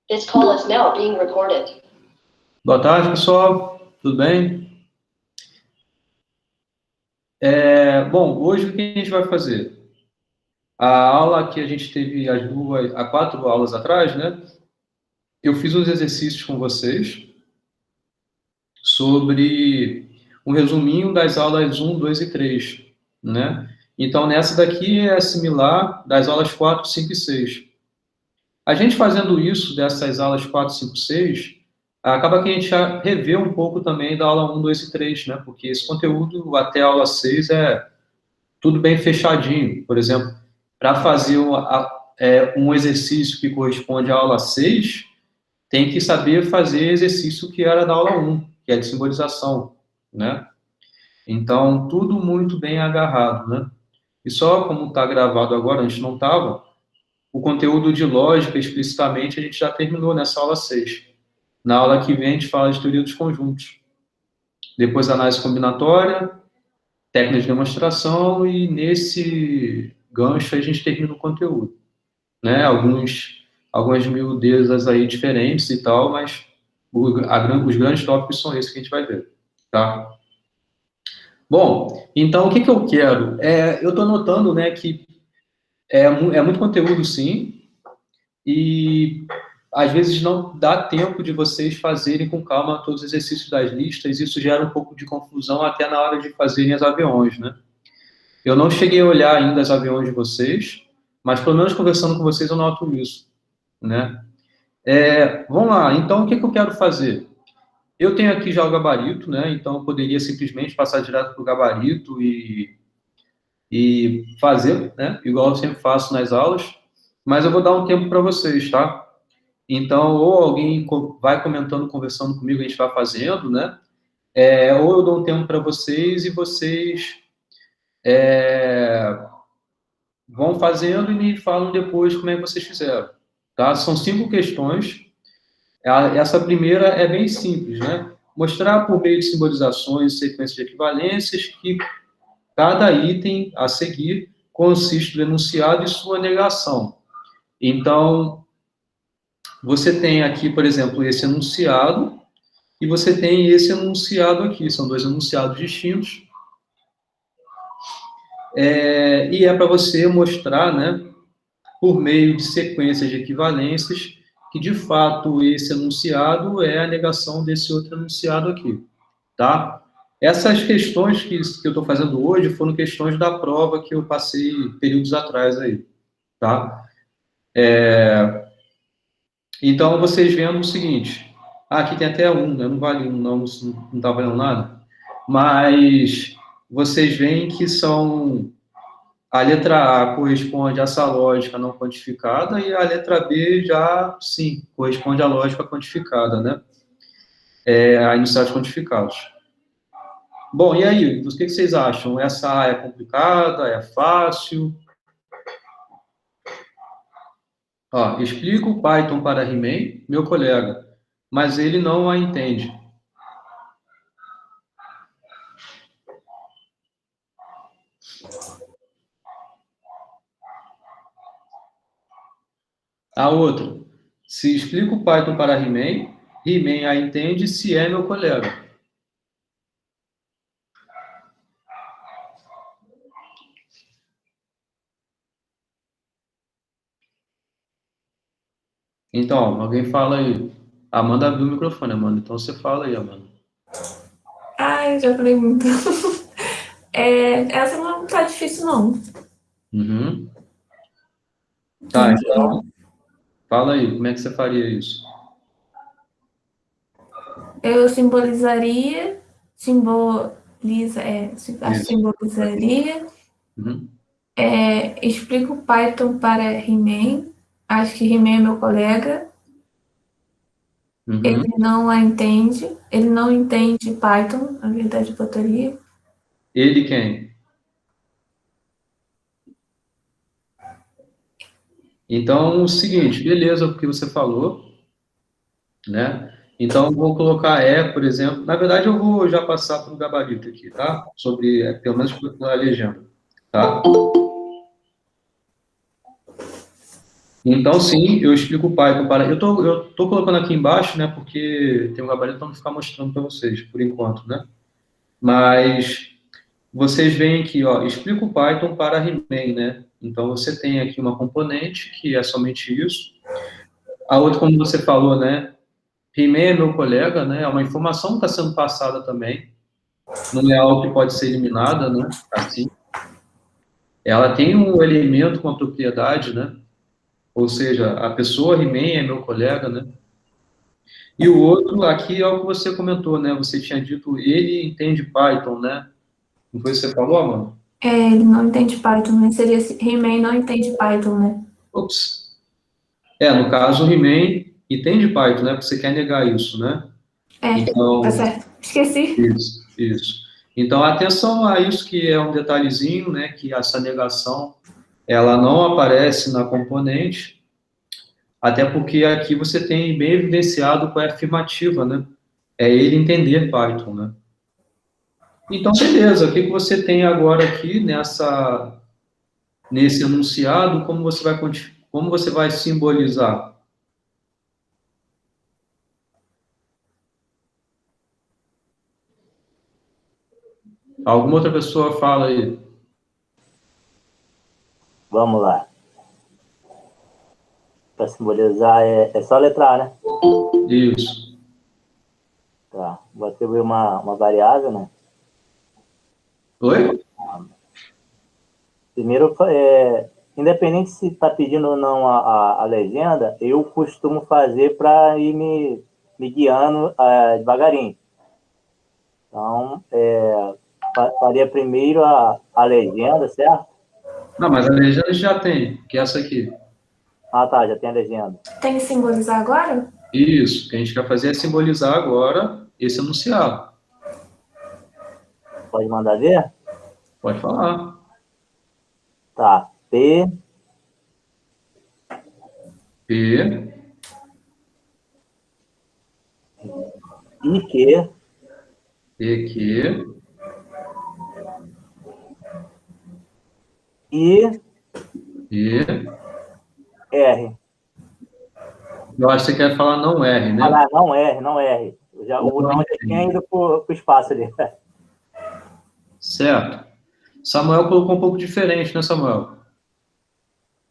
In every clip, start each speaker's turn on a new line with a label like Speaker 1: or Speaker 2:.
Speaker 1: This call is now being recorded.
Speaker 2: Boa tarde, pessoal. Tudo bem? Bom, hoje o que a gente vai fazer? A aula que a gente teve há 4 aulas atrás, né? Eu fiz uns exercícios com vocês sobre um resuminho das aulas 1, 2 e 3, né? Então, nessa daqui é similar das aulas 4, 5 e 6. A gente fazendo isso, dessas aulas 4, 5, 6, acaba que a gente já revê um pouco também da aula 1, 2 e 3, né? Porque esse conteúdo até a aula 6 é tudo bem fechadinho. Por exemplo, para fazer um exercício que corresponde à aula 6, tem que saber fazer exercício que era da aula 1, que é de simbolização, né? Então, tudo muito bem agarrado, né? E só como está gravado agora, a gente não estava, o conteúdo de lógica, explicitamente, a gente já terminou nessa aula 6. Na aula que vem, a gente fala de teoria dos conjuntos. Depois, análise combinatória, técnicas de demonstração, e nesse gancho a gente termina o conteúdo, né? Algumas miudezas aí diferentes e tal, mas os grandes tópicos são esses que a gente vai ver, tá? Bom, então o que eu quero? Eu estou notando, né, que é muito conteúdo, sim, e às vezes não dá tempo de vocês fazerem com calma todos os exercícios das listas, isso gera um pouco de confusão até na hora de fazerem as aviões, né? Eu não cheguei a olhar ainda as aviões de vocês, mas pelo menos conversando com vocês eu noto isso, né? Vamos lá, então o que eu quero fazer? Eu tenho aqui já o gabarito, né? Então eu poderia simplesmente passar direto para o gabarito e fazer, né? Igual eu sempre faço nas aulas, mas eu vou dar um tempo para vocês, tá? Então, ou alguém vai comentando, conversando comigo, a gente vai fazendo, né? Ou eu dou um tempo para vocês e vocês vão fazendo e me falam depois como é que vocês fizeram, tá? São 5 questões. Essa primeira é bem simples, né? Mostrar por meio de simbolizações e sequências de equivalências que cada item a seguir consiste do enunciado e sua negação. Então, você tem aqui, por exemplo, esse enunciado e você tem esse enunciado aqui. São 2 enunciados distintos. E é para você mostrar, né, por meio de sequências de equivalências, que de fato esse enunciado é a negação desse outro enunciado aqui, tá? Essas questões que eu estou fazendo hoje foram questões da prova que eu passei períodos atrás aí, tá? Então, vocês vendo o seguinte, aqui tem até 1, né? Não vale 1, não está valendo nada, mas vocês veem que a letra A corresponde a essa lógica não quantificada e a letra B já, sim, corresponde à lógica quantificada, né? A enunciados quantificados. Bom, e aí, o que vocês acham? Essa A é complicada? É fácil? Ó, explico o Python para He-Man, meu colega, mas ele não a entende. A outra, se explico o Python para He-Man, He-Man a entende se é meu colega. Então, alguém fala aí. Amanda abriu o microfone, Amanda. Então você fala aí, Amanda.
Speaker 3: Ai, já falei muito. Essa não tá difícil, não.
Speaker 2: Uhum. Tá, então, fala aí, como é que você faria isso?
Speaker 3: Eu simbolizaria, simbolizaria,
Speaker 2: Uhum.
Speaker 3: explico Python para He-Man, acho que He-Man é meu colega,
Speaker 2: Uhum.
Speaker 3: ele não a entende, ele não entende Python, na verdade eu botaria.
Speaker 2: Ele quem? Então, o seguinte, beleza, o que você falou, né? Então, vou colocar por exemplo, na verdade eu vou já passar para o gabarito aqui, tá? Sobre, pelo menos pela legenda, tá? Então, sim, eu explico o Python para... Eu tô colocando aqui embaixo, né, porque tem um gabarito para não ficar mostrando para vocês, por enquanto, né? Mas vocês veem aqui, ó, explica o Python para He-Man, né? Então, você tem aqui uma componente que é somente isso. A outra, como você falou, né? He-Man é meu colega, né? É uma informação que está sendo passada também. Não é algo que pode ser eliminada, né? Assim. Ela tem um elemento com a propriedade, né? Ou seja, a pessoa He-Man é meu colega, né? E o outro aqui é o que você comentou, né? Você tinha dito, ele entende Python, né? Não foi isso que você falou, mano?
Speaker 3: Ele não entende Python, né? Seria He-Man não entende Python, né?
Speaker 2: Ops. No caso, o He-Man entende Python, né? Porque você quer negar isso, né?
Speaker 3: Tá
Speaker 2: Então,
Speaker 3: certo. Esqueci.
Speaker 2: isso. Então, atenção a isso que é um detalhezinho, né? Que essa negação, ela não aparece na componente, até porque aqui você tem bem evidenciado qual é a afirmativa, né? É ele entender Python, né? Então, beleza. O que que você tem agora aqui nesse enunciado? Como você vai simbolizar? Alguma outra pessoa fala aí?
Speaker 4: Vamos lá. Para simbolizar é só letra A, né?
Speaker 2: Isso.
Speaker 4: Tá. Vou atribuir uma variável, né?
Speaker 2: Oi?
Speaker 4: Primeiro, independente se está pedindo ou não a legenda, eu costumo fazer para ir me guiando devagarinho. Então, faria primeiro a legenda, certo?
Speaker 2: Não, mas a legenda já tem, que é essa aqui.
Speaker 4: Ah, tá, já tem a legenda.
Speaker 3: Tem que simbolizar agora?
Speaker 2: Isso, o que a gente quer fazer é simbolizar agora esse enunciado.
Speaker 4: Pode mandar ver?
Speaker 2: Pode falar.
Speaker 4: Tá. P,
Speaker 2: P,
Speaker 4: I, Q,
Speaker 2: E, Q,
Speaker 4: I,
Speaker 2: E.
Speaker 4: R.
Speaker 2: Eu acho que você quer falar não R, né?
Speaker 4: Ah, não R, não R. O não já tinha ido para o espaço ali.
Speaker 2: Certo. Samuel colocou um pouco diferente, né, Samuel?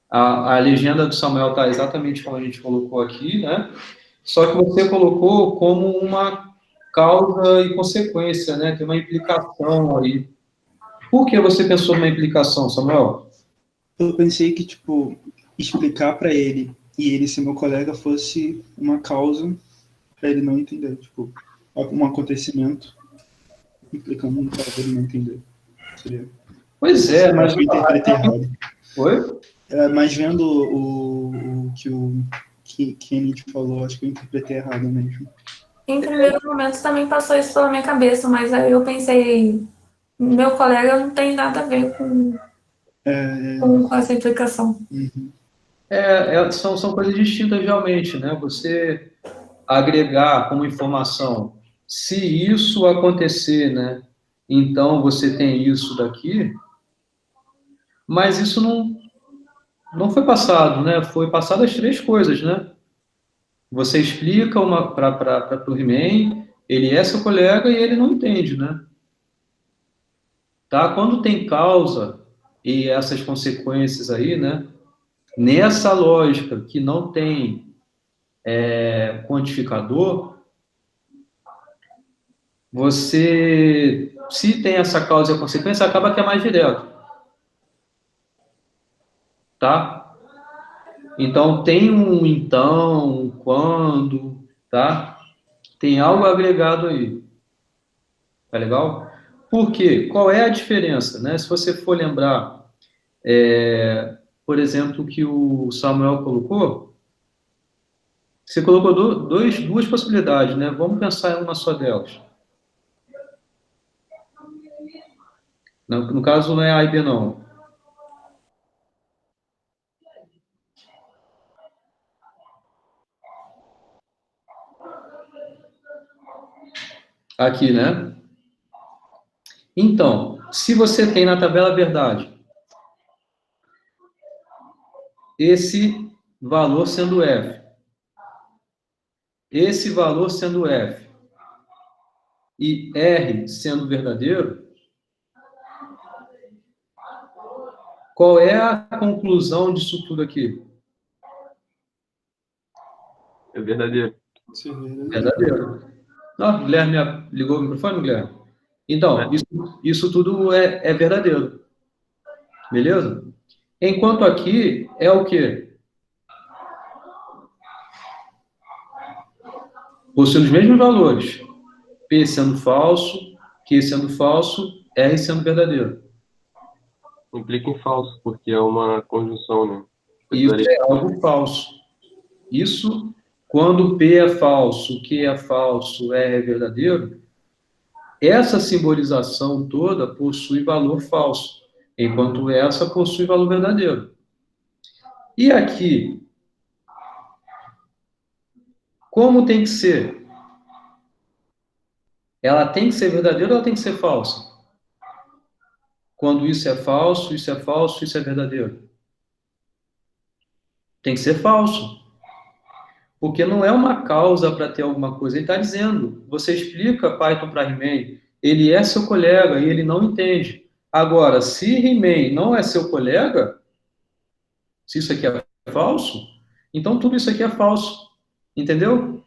Speaker 2: A legenda do Samuel está exatamente como a gente colocou aqui, né? Só que você colocou como uma causa e consequência, né? Tem uma implicação aí. Por que você pensou numa implicação, Samuel?
Speaker 5: Eu pensei que, tipo, explicar para ele e ele ser meu colega fosse uma causa para ele não entender, tipo, um acontecimento implicando um para ele não entender. Seria.
Speaker 2: Pois é, mas...
Speaker 5: Eu interpretei errado.
Speaker 2: Oi?
Speaker 5: Mas vendo o que Kennedy falou, acho que eu interpretei errado mesmo.
Speaker 3: Em primeiro momento também passou isso pela minha cabeça, mas aí eu pensei, meu colega não tem nada a ver com essa implicação.
Speaker 5: Uhum.
Speaker 2: São coisas distintas realmente, né? Você agregar como informação, se isso acontecer, né? Então você tem isso daqui, mas isso não foi passado, né? Foi passado as três coisas, né? Você explica para o He-Man, ele é seu colega e ele não entende, né? Tá? Quando tem causa e essas consequências aí, né? Nessa lógica que não tem quantificador, você, se tem essa causa e a consequência, acaba que é mais direto. Tá? Então, tem um então, um quando, tá? Tem algo agregado aí. Tá legal? Por quê? Qual é a diferença, né? Se você for lembrar, por exemplo, que o Samuel colocou, você colocou duas possibilidades, né? Vamos pensar em uma só delas. No caso, não é A e B, não. Aqui, né? Então, se você tem na tabela verdade esse valor sendo f, esse valor sendo f, e R sendo verdadeiro, qual é a conclusão disso tudo aqui?
Speaker 6: É verdadeiro.
Speaker 5: Isso é verdadeiro.
Speaker 2: Verdadeiro. Não, Guilherme ligou o microfone, Guilherme? Então, isso tudo é verdadeiro. Beleza? Enquanto aqui é o quê? Possui os mesmos valores. P sendo falso, Q sendo falso, R sendo verdadeiro.
Speaker 6: Implica em falso, porque é uma conjunção, né?
Speaker 2: Isso é algo falso. Isso, quando P é falso, Q é falso, R é verdadeiro, essa simbolização toda possui valor falso, enquanto essa possui valor verdadeiro. E aqui, como tem que ser? Ela tem que ser verdadeira ou ela tem que ser falsa? Quando isso é falso, isso é falso, isso é verdadeiro. Tem que ser falso. Porque não é uma causa para ter alguma coisa. Ele está dizendo, você explica Python para He-Man, ele é seu colega e ele não entende. Agora, se He-Man não é seu colega, se isso aqui é falso, então tudo isso aqui é falso. Entendeu?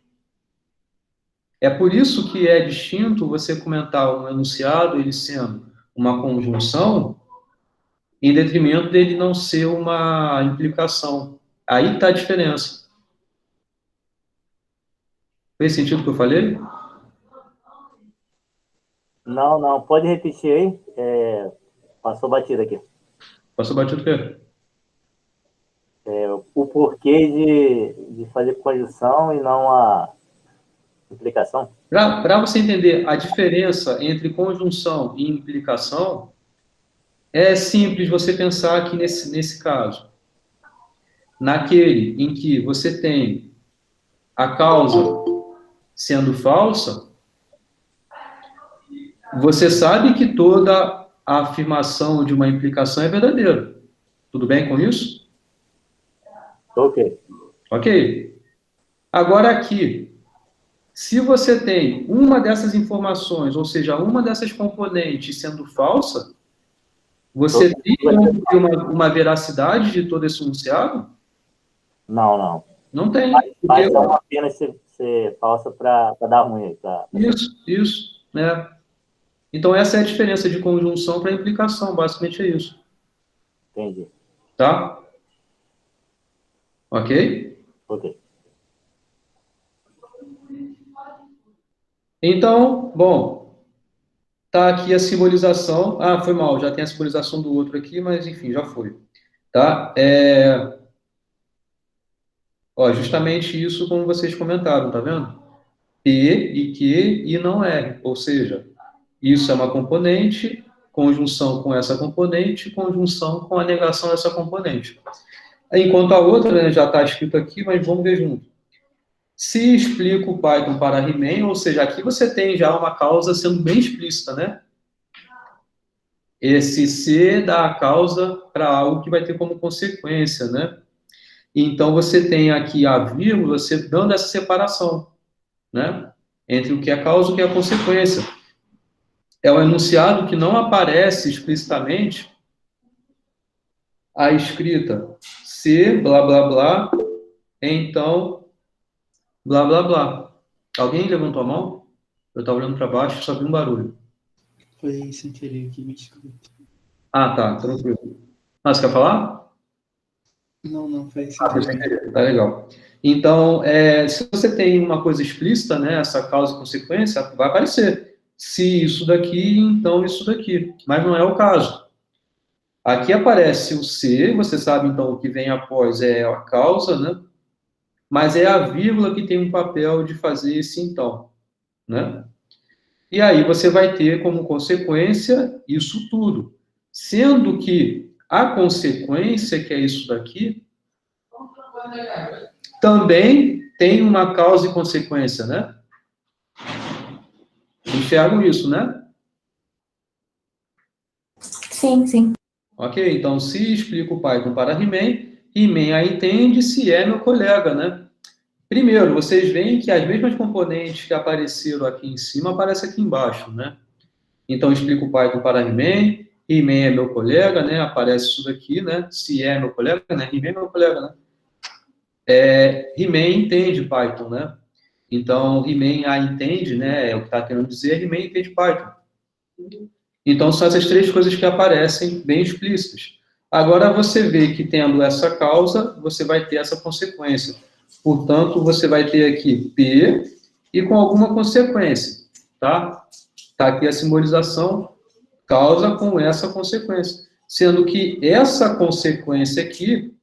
Speaker 2: É por isso que é distinto você comentar um enunciado, ele sendo uma conjunção, em detrimento dele não ser uma implicação. Aí está a diferença. Fez sentido o que eu falei?
Speaker 4: Não. Pode repetir aí? Passou batido aqui.
Speaker 2: Passou batido o quê?
Speaker 4: O porquê de fazer conjunção e não a implicação?
Speaker 2: Para você entender a diferença entre conjunção e implicação, é simples você pensar aqui nesse caso. Naquele em que você tem a causa sendo falsa, você sabe que toda a afirmação de uma implicação é verdadeira. Tudo bem com isso?
Speaker 4: Ok.
Speaker 2: Ok. Agora aqui, se você tem uma dessas informações, ou seja, uma dessas componentes sendo falsa, você tem como ter uma veracidade de todo esse enunciado?
Speaker 4: Não.
Speaker 2: Não tem.
Speaker 4: Mas é uma pena ser falsa para dar ruim.
Speaker 2: Isso. Né? Então, essa é a diferença de conjunção para implicação, basicamente é isso.
Speaker 4: Entendi.
Speaker 2: Tá? Ok?
Speaker 4: Ok.
Speaker 2: Então, bom, tá aqui a simbolização. Ah, foi mal, já tem a simbolização do outro aqui, mas enfim, já foi. Tá? Ó, justamente isso como vocês comentaram, tá vendo? P e Q e não R, ou seja, isso é uma componente, conjunção com essa componente, conjunção com a negação dessa componente. Enquanto a outra, né, já está escrito aqui, mas vamos ver junto. Se explico o Python para He-Man, ou seja, aqui você tem já uma causa sendo bem explícita, né? Esse C dá a causa para algo que vai ter como consequência, né? Então, você tem aqui a vírgula, você dando essa separação, né? Entre o que é a causa e o que é a consequência. É um enunciado que não aparece explicitamente a escrita C, blá, blá, blá, então, blá, blá, blá. Alguém levantou a mão? Eu estava olhando para baixo e só vi um barulho.
Speaker 5: Foi sem querer aqui, me desculpa.
Speaker 2: Ah, tá, tranquilo. Ah, você quer falar?
Speaker 5: Não, foi sem querer.
Speaker 2: Tá legal. Então, se você tem uma coisa explícita, né, essa causa e consequência, vai aparecer. Se isso daqui, então isso daqui. Mas não é o caso. Aqui aparece o C, você sabe, então, o que vem após é a causa, né? Mas é a vírgula que tem um papel de fazer esse então, né? E aí você vai ter como consequência isso tudo. Sendo que a consequência, que é isso daqui, também tem uma causa e consequência, né? Enxergam isso, né?
Speaker 3: Sim.
Speaker 2: Ok, então se explico o Python para He-Man, He-Man a entende se é meu colega, né? Primeiro, vocês veem que as mesmas componentes que apareceram aqui em cima aparecem aqui embaixo, né? Então, eu explico o Python para He-Man. He-Man é meu colega, né? Aparece isso daqui, né? Se é meu colega, né? He-Man é meu colega, né? He-Man entende Python, né? Então, He-Man a entende, né? É o que está querendo dizer, He-Man entende Python. Então, são essas três coisas que aparecem bem explícitas. Agora, você vê que tendo essa causa, você vai ter essa consequência. Portanto, você vai ter aqui P e com alguma consequência, tá? Tá aqui a simbolização, causa com essa consequência. Sendo que essa consequência aqui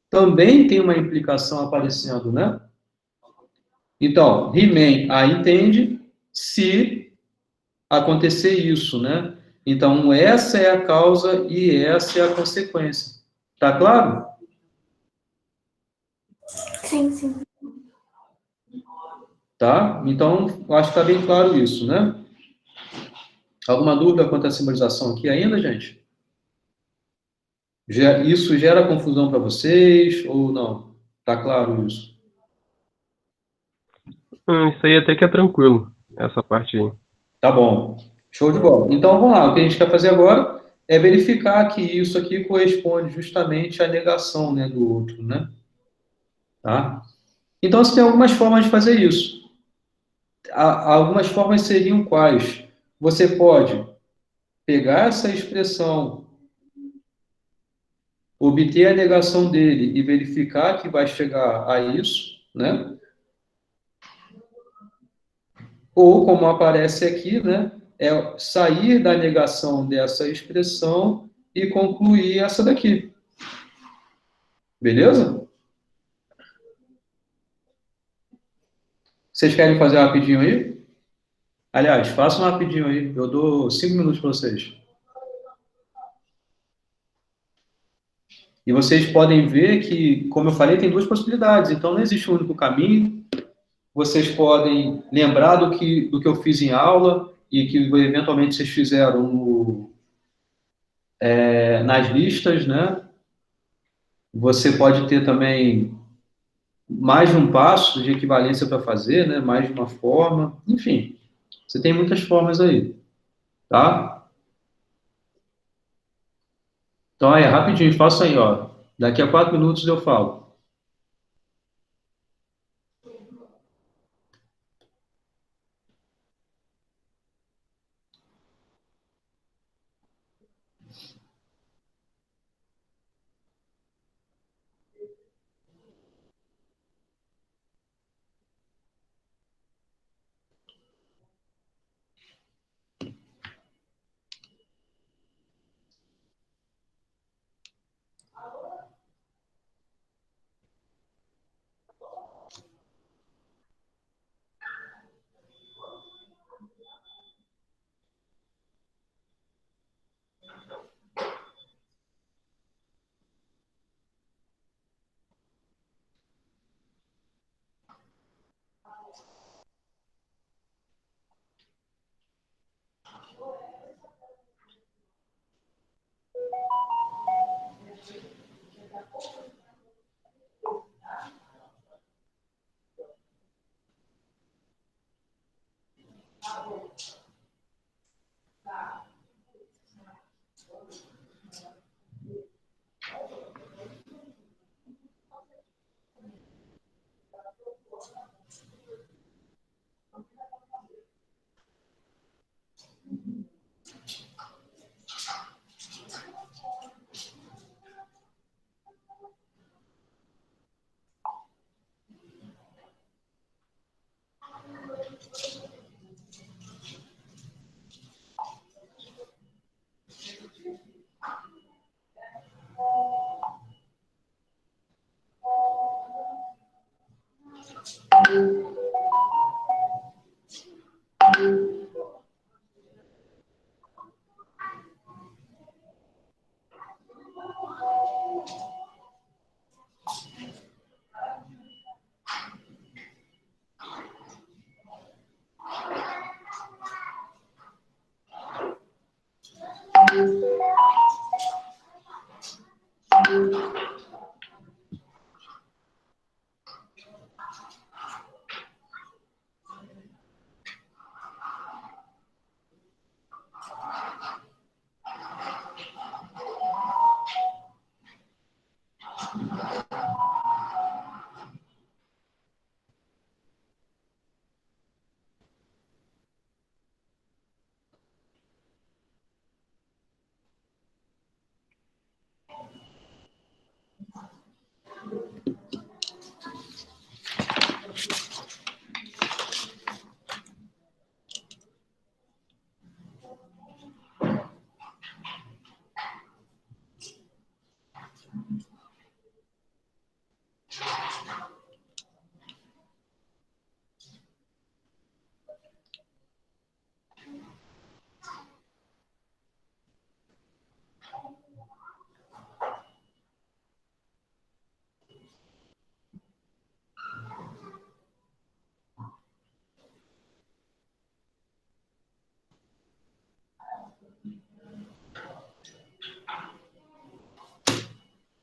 Speaker 2: também tem uma implicação aparecendo, né? Então, He-Man a entende se acontecer isso, né? Então, essa é a causa e essa é a consequência. Tá claro?
Speaker 3: Sim, sim.
Speaker 2: Tá? Então, eu acho que está bem claro isso, né? Alguma dúvida quanto à simbolização aqui ainda, gente? Isso gera confusão para vocês ou não? Tá claro isso?
Speaker 6: Isso aí até que é tranquilo, essa parte aí.
Speaker 2: Tá bom. Show de bola. Então, vamos lá. O que a gente quer fazer agora é verificar que isso aqui corresponde justamente à negação, né, do outro, né? Tá? Então, você tem algumas formas de fazer isso. Algumas formas seriam quais? Você pode pegar essa expressão, obter a negação dele e verificar que vai chegar a isso, né? Ou, como aparece aqui, né, é sair da negação dessa expressão e concluir essa daqui. Beleza? Vocês querem fazer rapidinho aí? Aliás, façam rapidinho aí. Eu dou 5 minutos para vocês. E vocês podem ver que, como eu falei, tem duas possibilidades. Então, não existe um único caminho. Vocês podem lembrar do que eu fiz em aula e que eventualmente vocês fizeram nas listas, né? Você pode ter também mais de um passo de equivalência para fazer, né? Mais de uma forma. Enfim, você tem muitas formas aí, tá? Então, aí, rapidinho, faça aí, ó. Daqui a 4 minutos eu falo.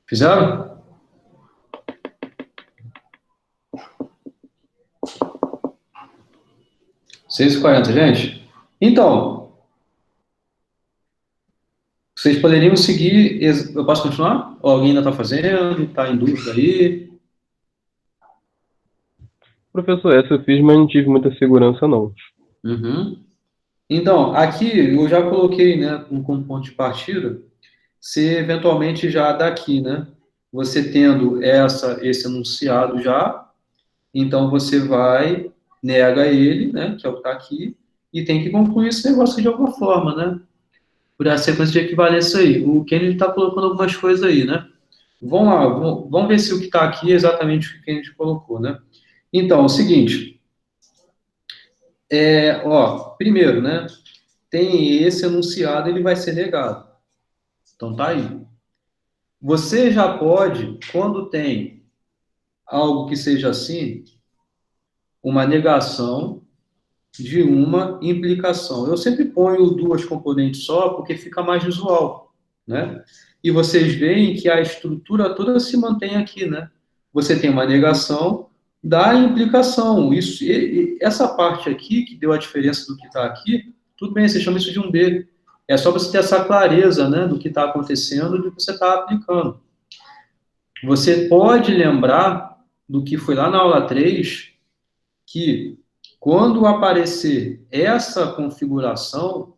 Speaker 2: Fizeram? Seis e 40, gente. Então, vocês poderiam seguir. Eu posso continuar? Ou alguém ainda está fazendo? Está em dúvida aí?
Speaker 6: Professor, essa eu fiz, mas não tive muita segurança, não.
Speaker 2: Uhum. Então, aqui eu já coloquei, né, como ponto de partida, se eventualmente já daqui, né, você tendo esse enunciado já, então você vai, nega ele, né, que é o que está aqui, e tem que concluir esse negócio de alguma forma, né, por a sequência de equivalência aí. O Kennedy está colocando algumas coisas aí, né. Vamos lá, vamos ver se o que está aqui é exatamente o que o Kennedy colocou, né. Então, é o seguinte, primeiro, né, tem esse enunciado, ele vai ser negado. Então tá aí. Você já pode, quando tem algo que seja assim, uma negação de uma implicação. Eu sempre ponho duas componentes só, porque fica mais visual, né? E vocês veem que a estrutura toda se mantém aqui, né? Você tem uma negação da implicação. Isso, essa parte aqui, que deu a diferença do que está aqui, tudo bem, você chama isso de um B. É só você ter essa clareza, né, do que está acontecendo e do que você está aplicando. Você pode lembrar do que foi lá na aula 3, que quando aparecer essa configuração,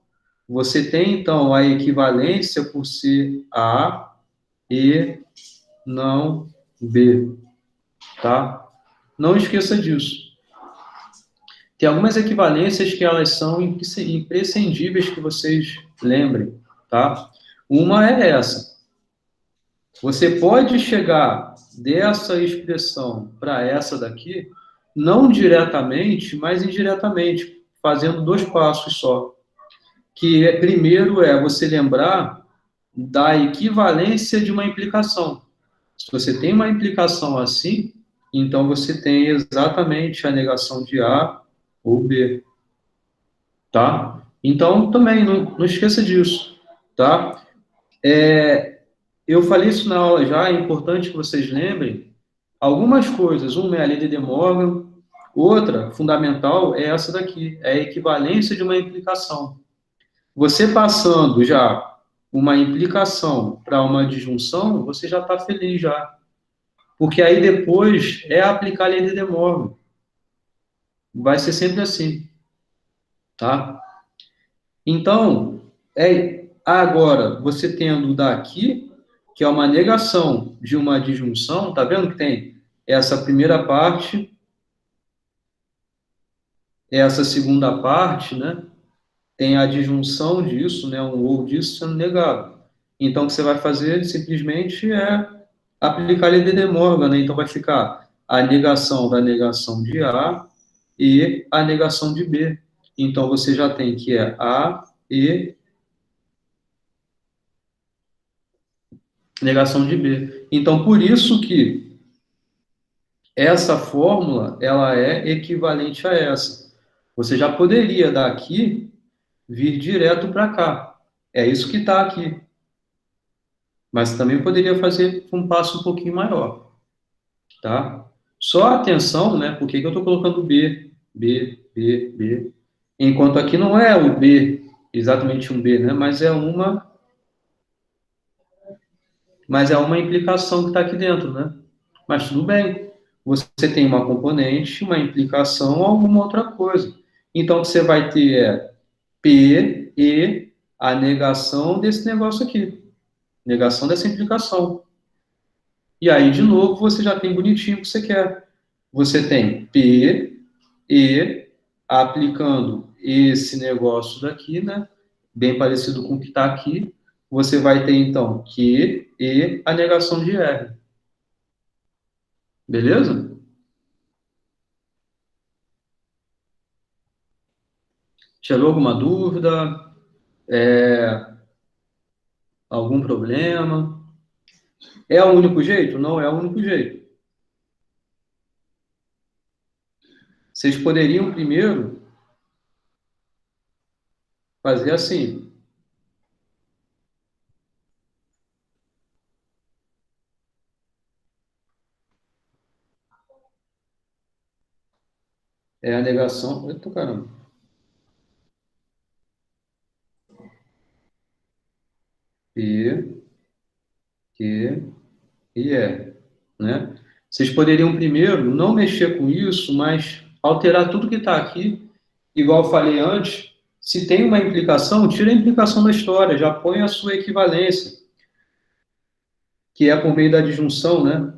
Speaker 2: você tem então a equivalência por ser A e não B, tá? Não esqueça disso. Tem algumas equivalências que elas são imprescindíveis que vocês lembrem, tá? Uma é essa. Você pode chegar dessa expressão para essa daqui, não diretamente, mas indiretamente, fazendo dois passos só. Que primeiro é você lembrar da equivalência de uma implicação. Se você tem uma implicação assim, então você tem exatamente a negação de A ou B, tá? Então, também, não esqueça disso, tá? Eu falei isso na aula já, é importante que vocês lembrem algumas coisas. Uma é a lei de De Morgan, outra, fundamental, é essa daqui, é a equivalência de uma implicação. Você passando já uma implicação para uma disjunção, você já está feliz já. Porque aí depois é aplicar a lei de De Morgan. Vai ser sempre assim, tá? Então, agora, você tendo daqui, que é uma negação de uma disjunção, tá vendo que tem essa primeira parte, essa segunda parte, né? Tem a disjunção disso, né? Um ou disso sendo negado. Então, o que você vai fazer simplesmente é aplicar a lei de De Morgan, né? Então, vai ficar a negação da negação de A e a negação de B. Então, você já tem que é A e negação de B. Então, por isso que essa fórmula, ela é equivalente a essa. Você já poderia daqui vir direto para cá. É isso que está aqui. Mas também poderia fazer um passo um pouquinho maior, tá? Só atenção, né? Por que eu estou colocando B, B, B, B? Enquanto aqui não é o B, exatamente um B, né? Mas é uma implicação que está aqui dentro, né? Mas tudo bem. Você tem uma componente, uma implicação, alguma outra coisa. Então, você vai ter P e a negação desse negócio aqui. Negação dessa implicação. E aí, de novo, você já tem bonitinho o que você quer. Você tem P e aplicando esse negócio daqui, né? Bem parecido com o que está aqui. Você vai ter, então, Q e a negação de R. Beleza? Tirou alguma dúvida? Algum problema? É o único jeito? Não é o único jeito. Vocês poderiam primeiro fazer assim. é a negação... Eita, caramba. P, Q e R, né? Vocês poderiam primeiro não mexer com isso, mas alterar tudo que está aqui, igual eu falei antes. Se tem uma implicação, tira a implicação da história, já põe a sua equivalência, que é por meio da disjunção, né?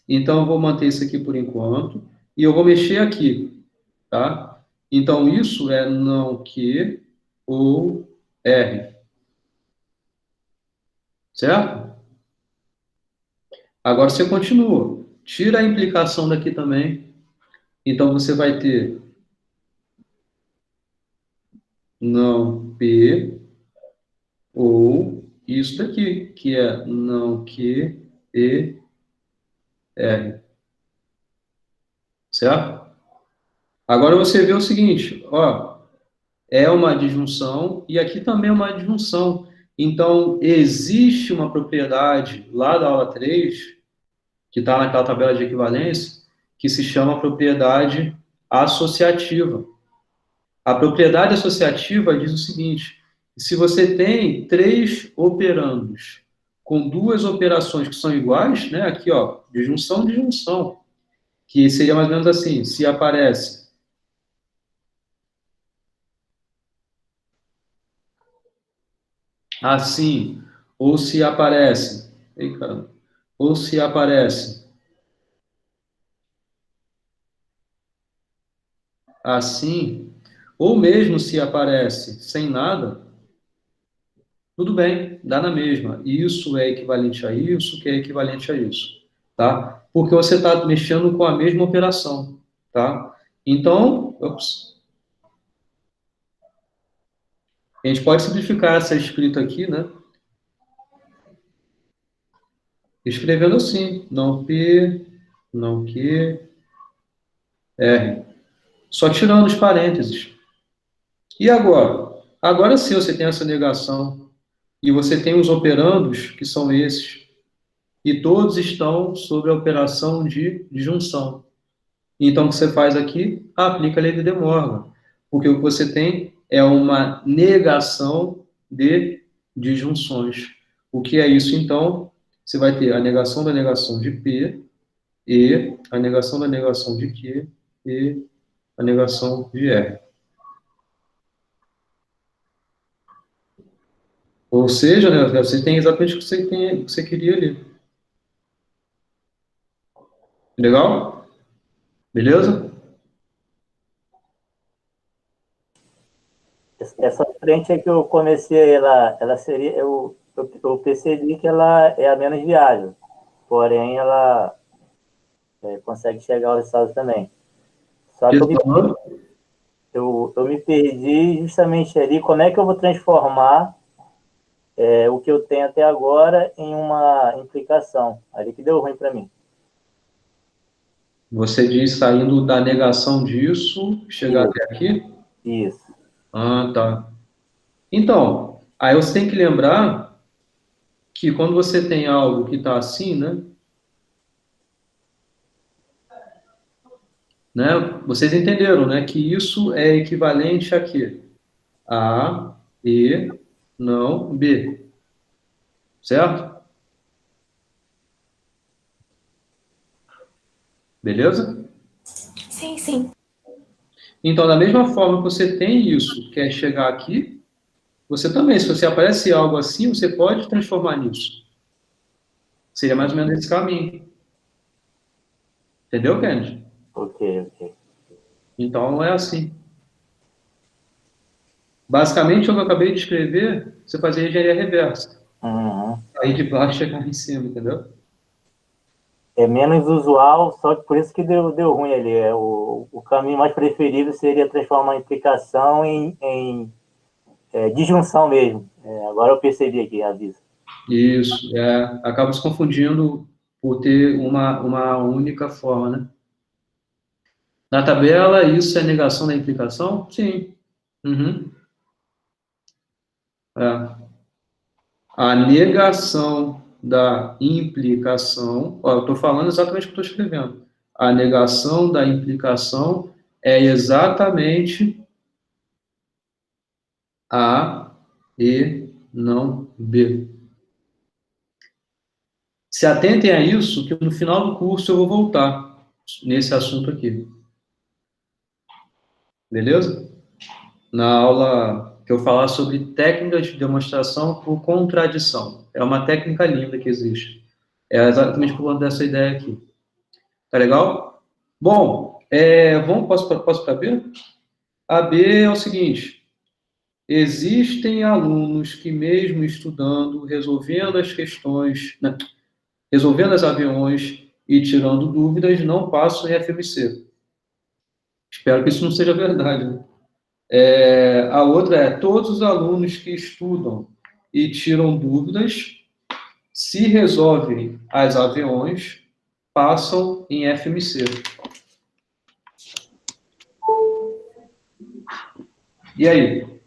Speaker 2: Então, eu vou manter isso aqui por enquanto, e eu vou mexer aqui, tá? Então, isso é não Q ou R, certo? Agora você continua, tira a implicação daqui também, então você vai ter não P ou isso daqui, que é não Q e R, certo? Agora você vê o seguinte, ó, é uma disjunção e aqui também é uma disjunção. Então, existe uma propriedade lá da aula 3, que está naquela tabela de equivalência, que se chama propriedade associativa. A propriedade associativa diz o seguinte: se você tem 3 operandos com 2 operações que são iguais, né, aqui, ó, disjunção, disjunção, que seria mais ou menos assim, se aparece assim, ou se aparece, ei, caramba, ou se aparece assim, ou mesmo se aparece sem nada, tudo bem, dá na mesma. Isso é equivalente a isso, que é equivalente a isso, tá? Porque você está mexendo com a mesma operação, tá? Então, a gente pode simplificar essa escrita aqui, né? Escrevendo assim, não P, não Q, R. Só tirando os parênteses. E agora? Agora sim você tem essa negação. E você tem os operandos, que são esses. E todos estão sobre a operação de disjunção. Então, o que você faz aqui? Aplica a lei de De Morgan. Porque o que você tem é uma negação de disjunções. O que é isso, então? Você vai ter a negação da negação de P e a negação da negação de Q e a negação de R. Ou seja, né, você tem exatamente o que você queria ali. Legal? Beleza?
Speaker 4: Essa frente é que eu comecei, ela seria, eu percebi que ela é a menos viável, porém ela consegue chegar aos resultados também. Só que eu me perdi justamente ali, como é que eu vou transformar o que eu tenho até agora em uma implicação? Ali que deu ruim para mim.
Speaker 2: Você diz saindo da negação disso, chegar até aqui?
Speaker 4: Isso.
Speaker 2: Ah, tá. Então, aí você tem que lembrar que quando você tem algo que está assim, né? Vocês entenderam, né? Que isso é equivalente a quê? A, E, não B. Certo? Beleza?
Speaker 3: Sim, sim.
Speaker 2: Então, da mesma forma que você tem isso, que é chegar aqui, você também, se você aparece algo assim, você pode transformar nisso. Seria mais ou menos esse caminho. Entendeu, Kennedy?
Speaker 4: Ok.
Speaker 2: Então, é assim. Basicamente, o que eu acabei de escrever, você fazia engenharia reversa.
Speaker 4: Uhum.
Speaker 2: Aí de baixo chegar em cima, entendeu?
Speaker 4: É menos usual, só que por isso que deu ruim ali. O caminho mais preferível seria transformar a implicação em disjunção mesmo. Agora eu percebi aqui, aviso.
Speaker 2: Isso, acaba se confundindo por ter uma única forma, né? Na tabela, isso é negação da implicação? Sim. Uhum. A negação da implicação, ó, eu estou falando exatamente o que eu estou escrevendo. A negação da implicação é exatamente A e não B. Se atentem a isso, que no final do curso eu vou voltar nesse assunto aqui. Beleza? Na aula que eu falar sobre técnicas de demonstração por contradição. É uma técnica linda que existe. É exatamente por conta dessa ideia aqui. Tá legal? Bom, posso para B? A B é o seguinte: existem alunos que, mesmo estudando, resolvendo as questões, né, resolvendo as aviões e tirando dúvidas, não passam em FMC. Espero que isso não seja verdade, né? A outra é: todos os alunos que estudam e tiram dúvidas, se resolvem as aviões, passam em FMC. E aí?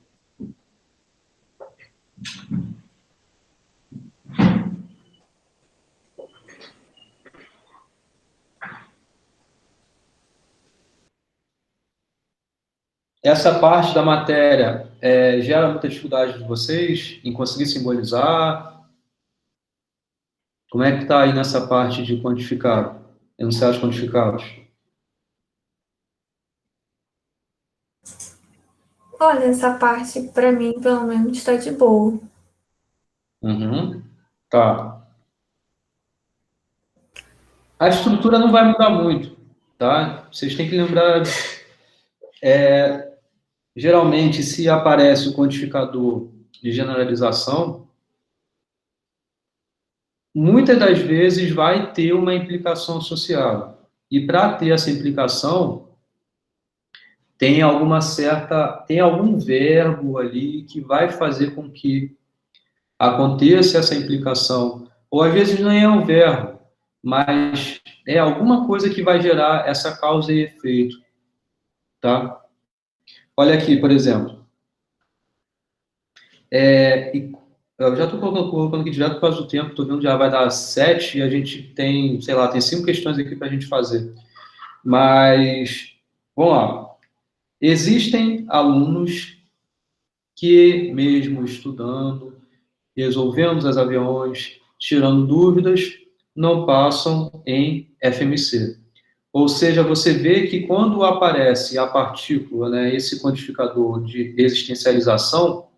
Speaker 2: Essa parte da matéria gera muita dificuldade de vocês em conseguir simbolizar? Como é que está aí nessa parte de quantificado, enunciados quantificados?
Speaker 3: Olha, essa parte, para mim, pelo menos, está de boa.
Speaker 2: Uhum. Tá. A estrutura não vai mudar muito, tá? Vocês têm que lembrar, geralmente, se aparece o quantificador de generalização, muitas das vezes vai ter uma implicação associada. E para ter essa implicação, tem algum verbo ali que vai fazer com que aconteça essa implicação. Ou às vezes não é um verbo, mas é alguma coisa que vai gerar essa causa e efeito, tá? Olha aqui, por exemplo. Eu já estou colocando aqui direto por causa do tempo, estou vendo que já vai dar 7 e a gente tem, sei lá, tem 5 questões aqui para a gente fazer. Mas, vamos lá. Existem alunos que, mesmo estudando, resolvendo os aviões, tirando dúvidas, não passam em FMC. Ou seja, você vê que quando aparece a partícula, né, esse quantificador de existencialização,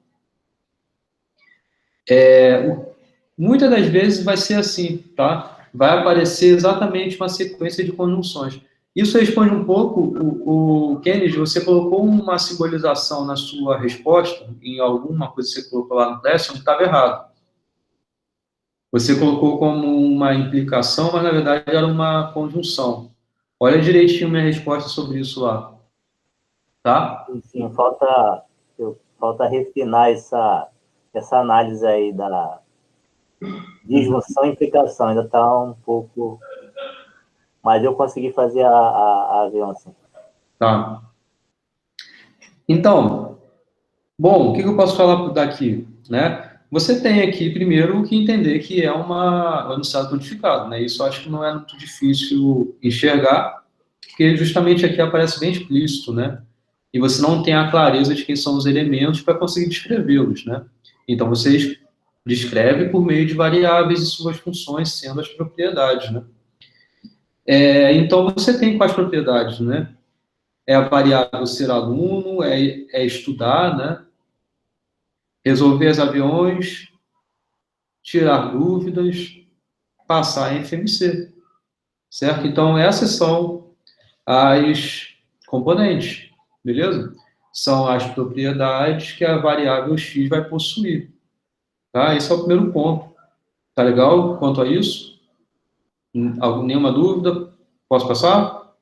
Speaker 2: muitas das vezes vai ser assim, tá? Vai aparecer exatamente uma sequência de conjunções. Isso responde um pouco, o Kennedy, você colocou uma simbolização na sua resposta, em alguma coisa que você colocou lá no Classroom, que estava errado. Você colocou como uma implicação, mas na verdade era uma conjunção. Olha direitinho minha resposta sobre isso lá, tá?
Speaker 4: Sim, falta refinar essa análise aí da disjunção e implicação. Ainda está um pouco... Mas eu consegui fazer a avião assim.
Speaker 2: Tá. Então, bom, o que eu posso falar daqui, né? Você tem aqui, primeiro, que entender que é um enunciado quantificado, né? Isso eu acho que não é muito difícil enxergar, porque justamente aqui aparece bem explícito, né? E você não tem a clareza de quem são os elementos para conseguir descrevê-los, né? Então, você descreve por meio de variáveis e suas funções, sendo as propriedades, né? Então, você tem quais propriedades, né? É a variável ser aluno, é estudar, né? Resolver os aviões, tirar dúvidas, passar em FMC, certo? Então, essas são as componentes, beleza? São as propriedades que a variável x vai possuir, tá? Esse é o primeiro ponto. Tá legal quanto a isso? Nenhuma dúvida? Posso passar?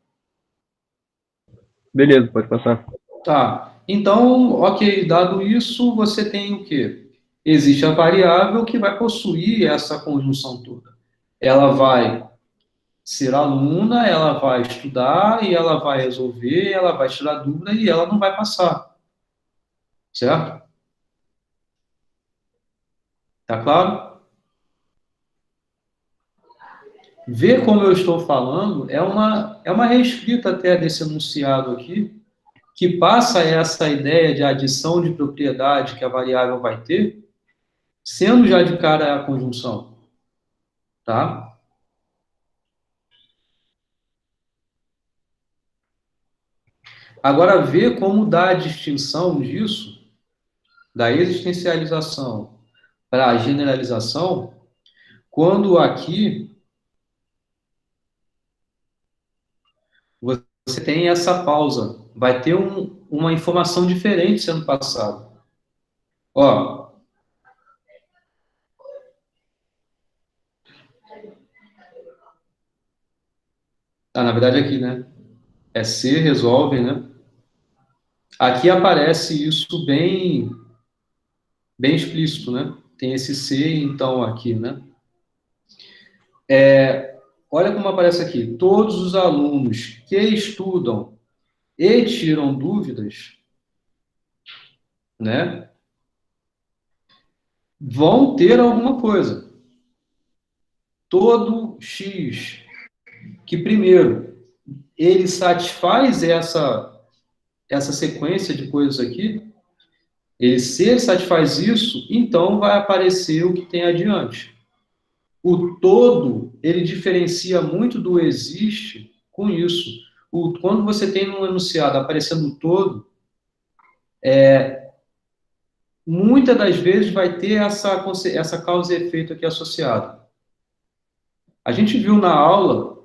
Speaker 6: Beleza, pode passar.
Speaker 2: Tá. Então, ok, dado isso, você tem o quê? Existe a variável que vai possuir essa conjunção toda. Ela vai ser aluna, ela vai estudar, e ela vai resolver, ela vai tirar dúvida e ela não vai passar. Certo? Tá claro? Ver como eu estou falando é uma reescrita até desse enunciado aqui, que passa essa ideia de adição de propriedade que a variável vai ter, sendo já de cara a conjunção, tá? Agora, ver como dá a distinção disso, da existencialização para a generalização, quando aqui você tem essa pausa, vai ter uma informação diferente sendo passada. Ó, na verdade aqui, né? É C, resolve, né? Aqui aparece isso bem explícito, né? Tem esse C, então, aqui, né? Olha como aparece aqui. Todos os alunos que estudam e tiram dúvidas, né? Vão ter alguma coisa. Todo X, que primeiro, ele satisfaz essa sequência de coisas aqui, se ele satisfaz isso, então vai aparecer o que tem adiante. O todo, ele diferencia muito do existe com isso. Quando você tem um enunciado aparecendo o todo, muitas das vezes vai ter essa causa e efeito aqui associada. A gente viu na aula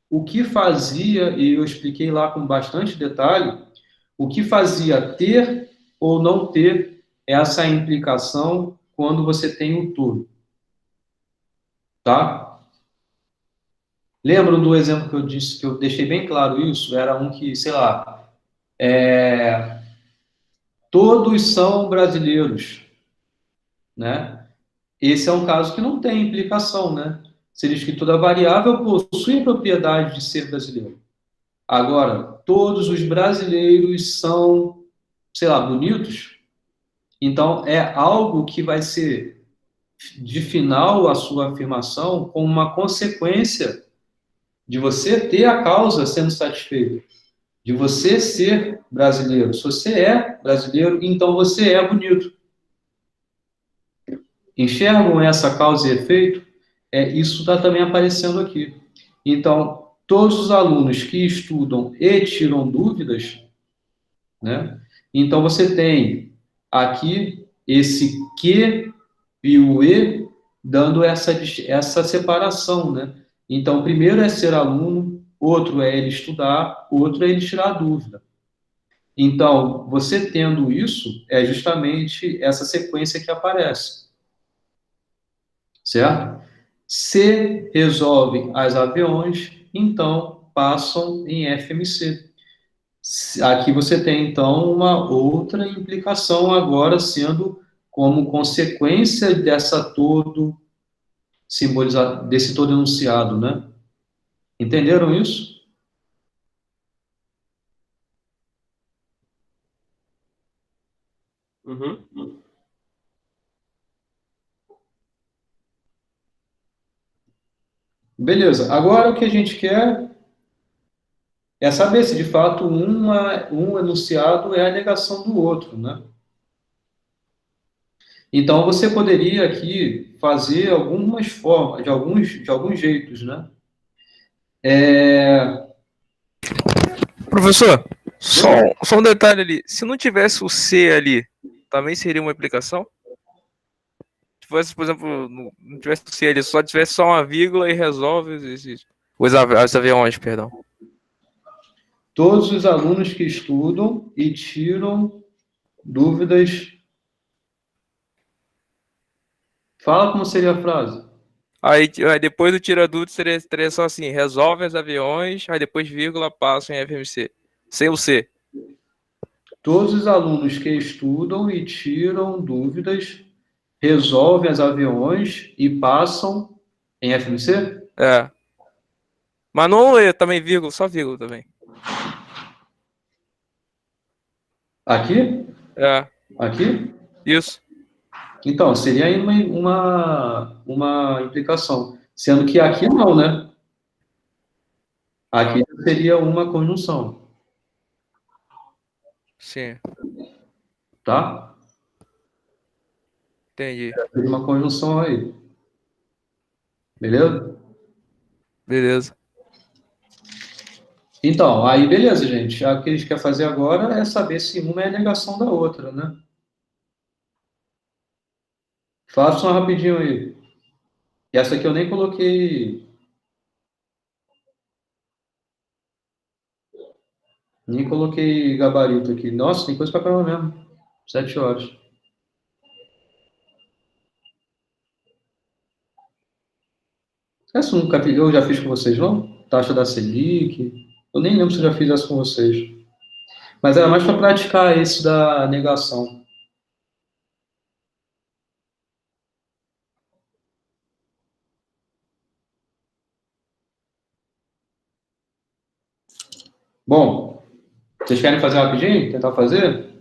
Speaker 2: o que fazia, e eu expliquei lá com bastante detalhe, o que fazia ter ou não ter essa implicação quando você tem o todo. Tá? Lembram do exemplo que eu disse, que eu deixei bem claro isso? Era um que, sei lá, todos são brasileiros, né? Esse é um caso que não tem implicação, né? Se diz que toda variável possui a propriedade de ser brasileiro. Agora, todos os brasileiros são, sei lá, bonitos. Então, é algo que vai ser de final a sua afirmação com uma consequência de você ter a causa sendo satisfeita, de você ser brasileiro. Se você é brasileiro, então você é bonito. Enxergam essa causa e efeito? Isso está também aparecendo aqui. Então, todos os alunos que estudam e tiram dúvidas, né? Então, você tem aqui esse que e o e dando essa separação, né? Então, primeiro é ser aluno, outro é ele estudar, outro é ele tirar dúvida. Então, você tendo isso, é justamente essa sequência que aparece. Certo? Se resolvem as aviões, então passam em FMC. Aqui você tem, então, uma outra implicação agora sendo como consequência dessa todo simbolizado, desse todo enunciado, né? Entenderam isso?
Speaker 6: Uhum.
Speaker 2: Beleza. Agora o que a gente quer é saber se de fato um enunciado é a negação do outro, né? Então você poderia aqui fazer algumas formas, de alguns jeitos, né?
Speaker 7: Professor, só um detalhe ali. Se não tivesse o C ali, também seria uma implicação? Se tivesse, por exemplo, não tivesse o C ali, só tivesse só uma vírgula e resolve os aviões, perdão.
Speaker 2: Todos os alunos que estudam e tiram dúvidas. Fala como seria a frase.
Speaker 7: Aí depois do tira dúvidas teria só assim, resolve os aviões, aí depois vírgula passam em FMC. Sem o C.
Speaker 2: Todos os alunos que estudam e tiram dúvidas resolvem os aviões e passam em FMC?
Speaker 7: É. Mas não é também vírgula, só vírgula também.
Speaker 2: Aqui?
Speaker 7: É.
Speaker 2: Aqui?
Speaker 7: Isso.
Speaker 2: Então, seria aí uma implicação. Sendo que aqui não, né? Aqui seria uma conjunção,
Speaker 7: Sim,
Speaker 2: tá?
Speaker 7: entendi.
Speaker 2: Seria uma conjunção aí. Beleza?
Speaker 7: Beleza.
Speaker 2: Então, aí beleza, gente. O que a gente quer fazer agora é saber se uma é a negação da outra, né? Faça uma rapidinho aí. E essa aqui eu nem coloquei. Nem coloquei gabarito aqui. Nossa, tem coisa pra caramba mesmo. 7 horas. Essa eu já fiz com vocês, não? Taxa da Selic. Eu nem lembro se eu já fiz essa com vocês. Mas era mais para praticar esse da negação. Bom, vocês querem fazer rapidinho? Tentar fazer?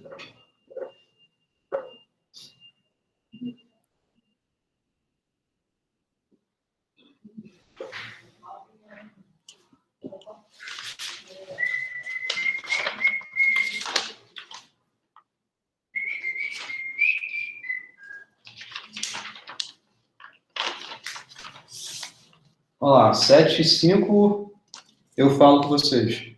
Speaker 2: Olha lá, 7 e 5, eu falo com vocês.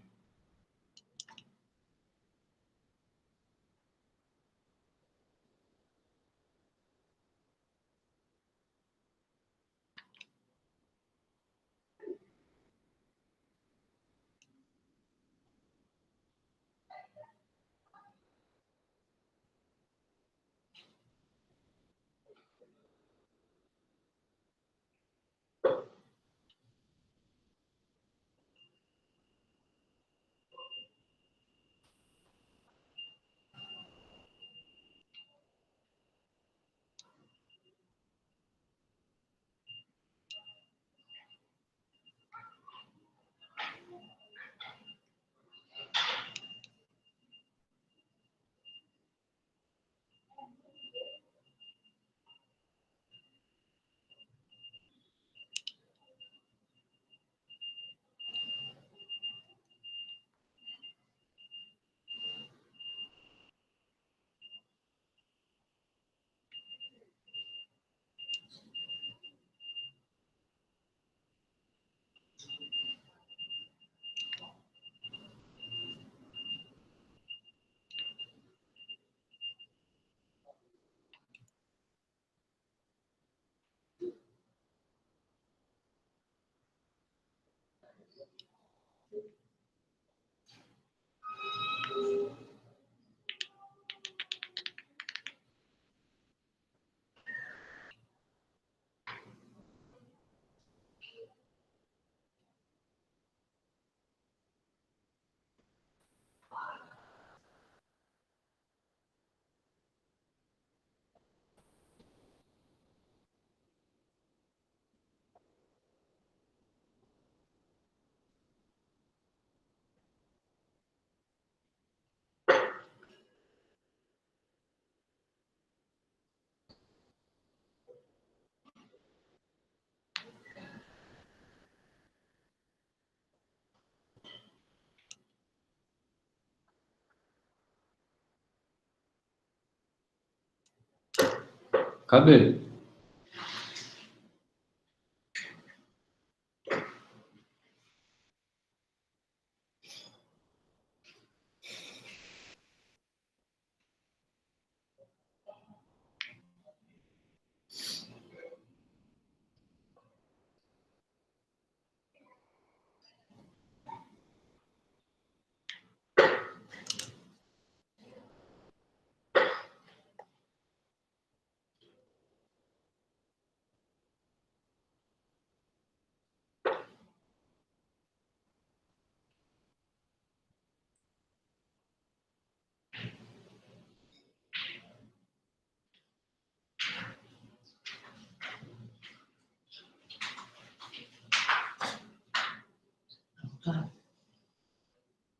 Speaker 2: Cadê?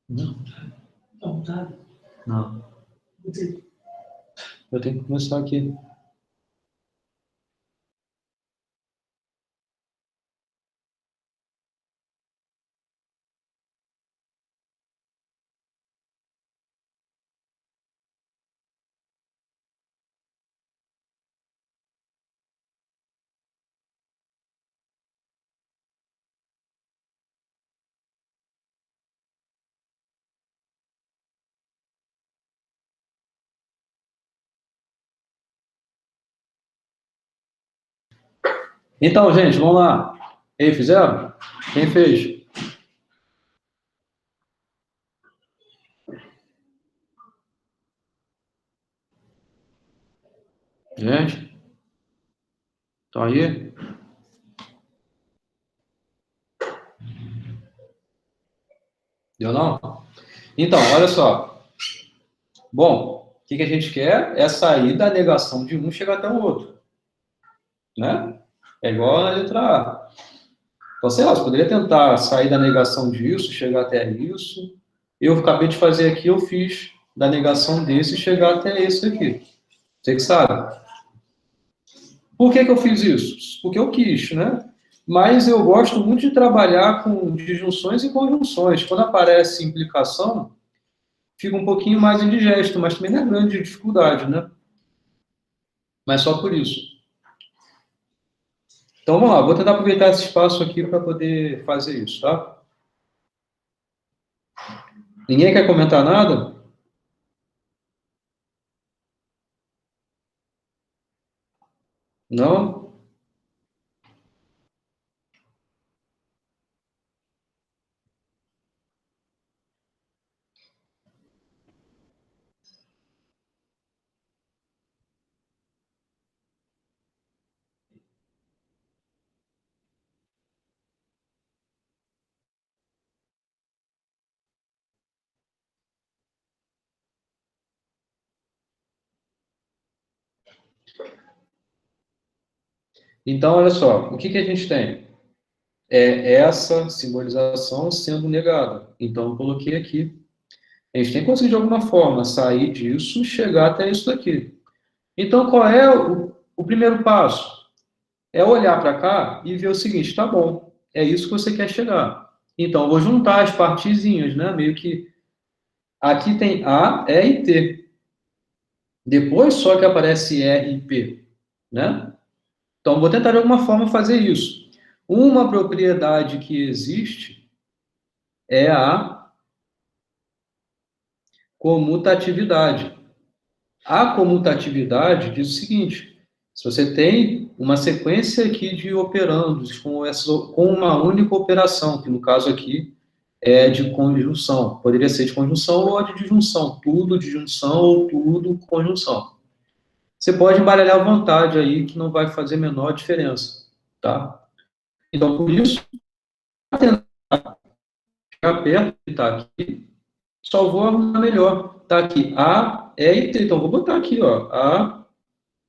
Speaker 2: Não. Não. Eu tenho que começar aqui. Então, gente, vamos lá. E aí, fizeram? Quem fez? Gente? Estão aí? Deu não? Então, olha só. Bom, o que a gente quer é sair da negação de um e chegar até o outro. Né? É igual na letra A. Então, sei lá, você poderia tentar sair da negação disso, chegar até isso. Eu acabei de fazer aqui, eu fiz da negação desse e chegar até esse aqui. Você que sabe. Por que eu fiz isso? Porque eu quis, né? Mas eu gosto muito de trabalhar com disjunções e conjunções. Quando aparece implicação, fica um pouquinho mais indigesto, mas também não é grande dificuldade, né? Mas só por isso. Então, vamos lá. Vou tentar aproveitar esse espaço aqui para poder fazer isso, tá? Ninguém quer comentar nada? Não? Então, olha só. O que a gente tem? É essa simbolização sendo negada. Então, eu coloquei aqui. A gente tem que conseguir, de alguma forma, sair disso e chegar até isso daqui. Então, qual é o primeiro passo? É olhar para cá e ver o seguinte, tá bom, é isso que você quer chegar. Então, eu vou juntar as partezinhas, né? Meio que aqui tem A, E e T. Depois só que aparece R e P, né? Então, vou tentar de alguma forma fazer isso. Uma propriedade que existe é a comutatividade. A comutatividade diz o seguinte: se você tem uma sequência aqui de operandos com uma única operação, que no caso aqui é de conjunção, poderia ser de conjunção ou de disjunção, tudo disjunção ou tudo conjunção. Você pode embaralhar à vontade aí, que não vai fazer a menor diferença, tá? Então, por isso, para tentar ficar perto de estar aqui, só vou arrumar melhor. Tá aqui A, E e T. Então, vou botar aqui, ó, A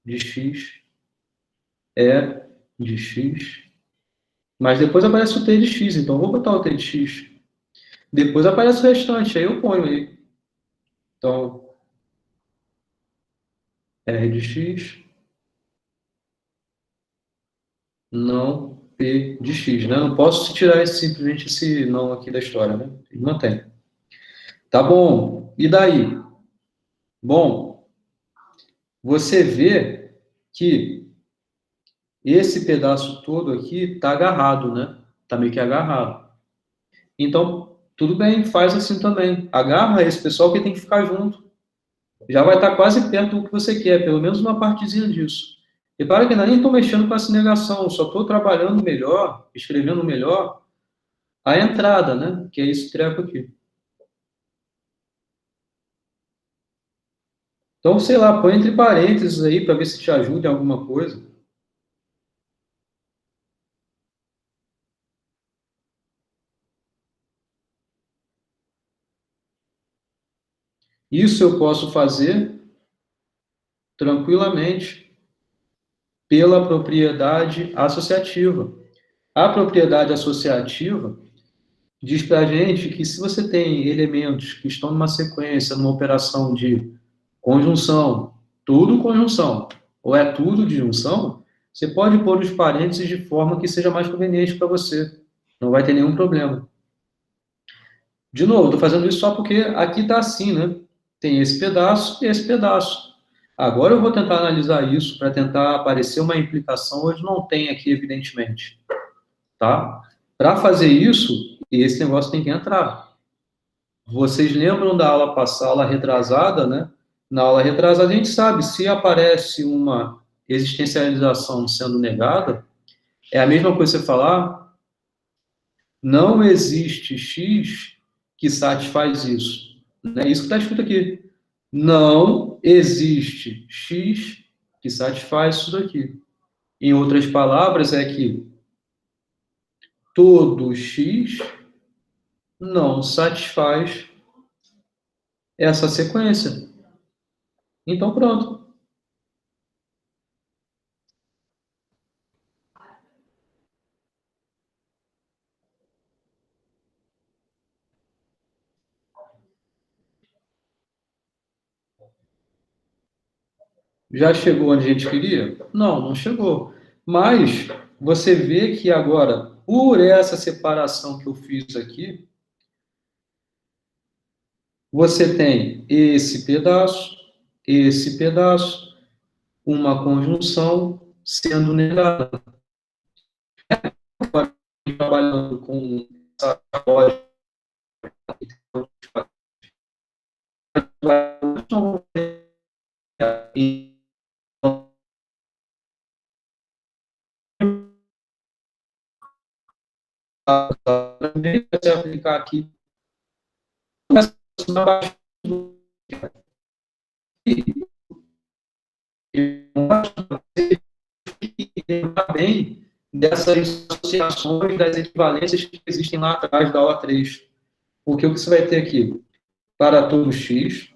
Speaker 2: de X, E de X, mas depois aparece o T de X, então eu vou botar o T de X. Depois aparece o restante, aí eu ponho aí. Então, R de X, não P de X, né? Não posso tirar simplesmente esse não aqui da história, né? Ele mantém. Tá bom, e daí? Bom, você vê que esse pedaço todo aqui está agarrado, né? Está meio que agarrado. Então, tudo bem, faz assim também. Agarra esse pessoal que tem que ficar junto. Já vai estar quase perto do que você quer, pelo menos uma partezinha disso. Repara que ainda nem estou mexendo com essa negação, só estou trabalhando melhor, escrevendo melhor a entrada, né? Que é esse treco aqui. Então, sei lá, põe entre parênteses aí para ver se te ajuda em alguma coisa. Isso eu posso fazer tranquilamente pela propriedade associativa. A propriedade associativa diz para a gente que se você tem elementos que estão numa sequência, numa operação de conjunção, tudo conjunção, ou é tudo disjunção, você pode pôr os parênteses de forma que seja mais conveniente para você. Não vai ter nenhum problema. De novo, estou fazendo isso só porque aqui está assim, né? Tem esse pedaço e esse pedaço. Agora eu vou tentar analisar isso para tentar aparecer uma implicação onde não tem aqui, evidentemente. Tá? Para fazer isso, esse negócio tem que entrar. Vocês lembram da aula passada, aula retrasada, né? Na aula retrasada, a gente sabe, se aparece uma existencialização sendo negada, É a mesma coisa você falar, não existe X que satisfaz isso. Não é isso que está escrito aqui. Não existe X que satisfaz isso daqui. Em outras palavras, é que todo X não satisfaz essa sequência. Então, pronto. Já chegou onde a gente queria? Não, não chegou. Mas você vê que agora, por essa separação que eu fiz aqui, você tem esse pedaço, uma conjunção sendo negada. Trabalhando com essa lógica, também vai se aplicar aqui. Lembrar bem dessas associações, das equivalências que existem lá atrás da aula 3. Porque o que você vai ter aqui? Para todo x,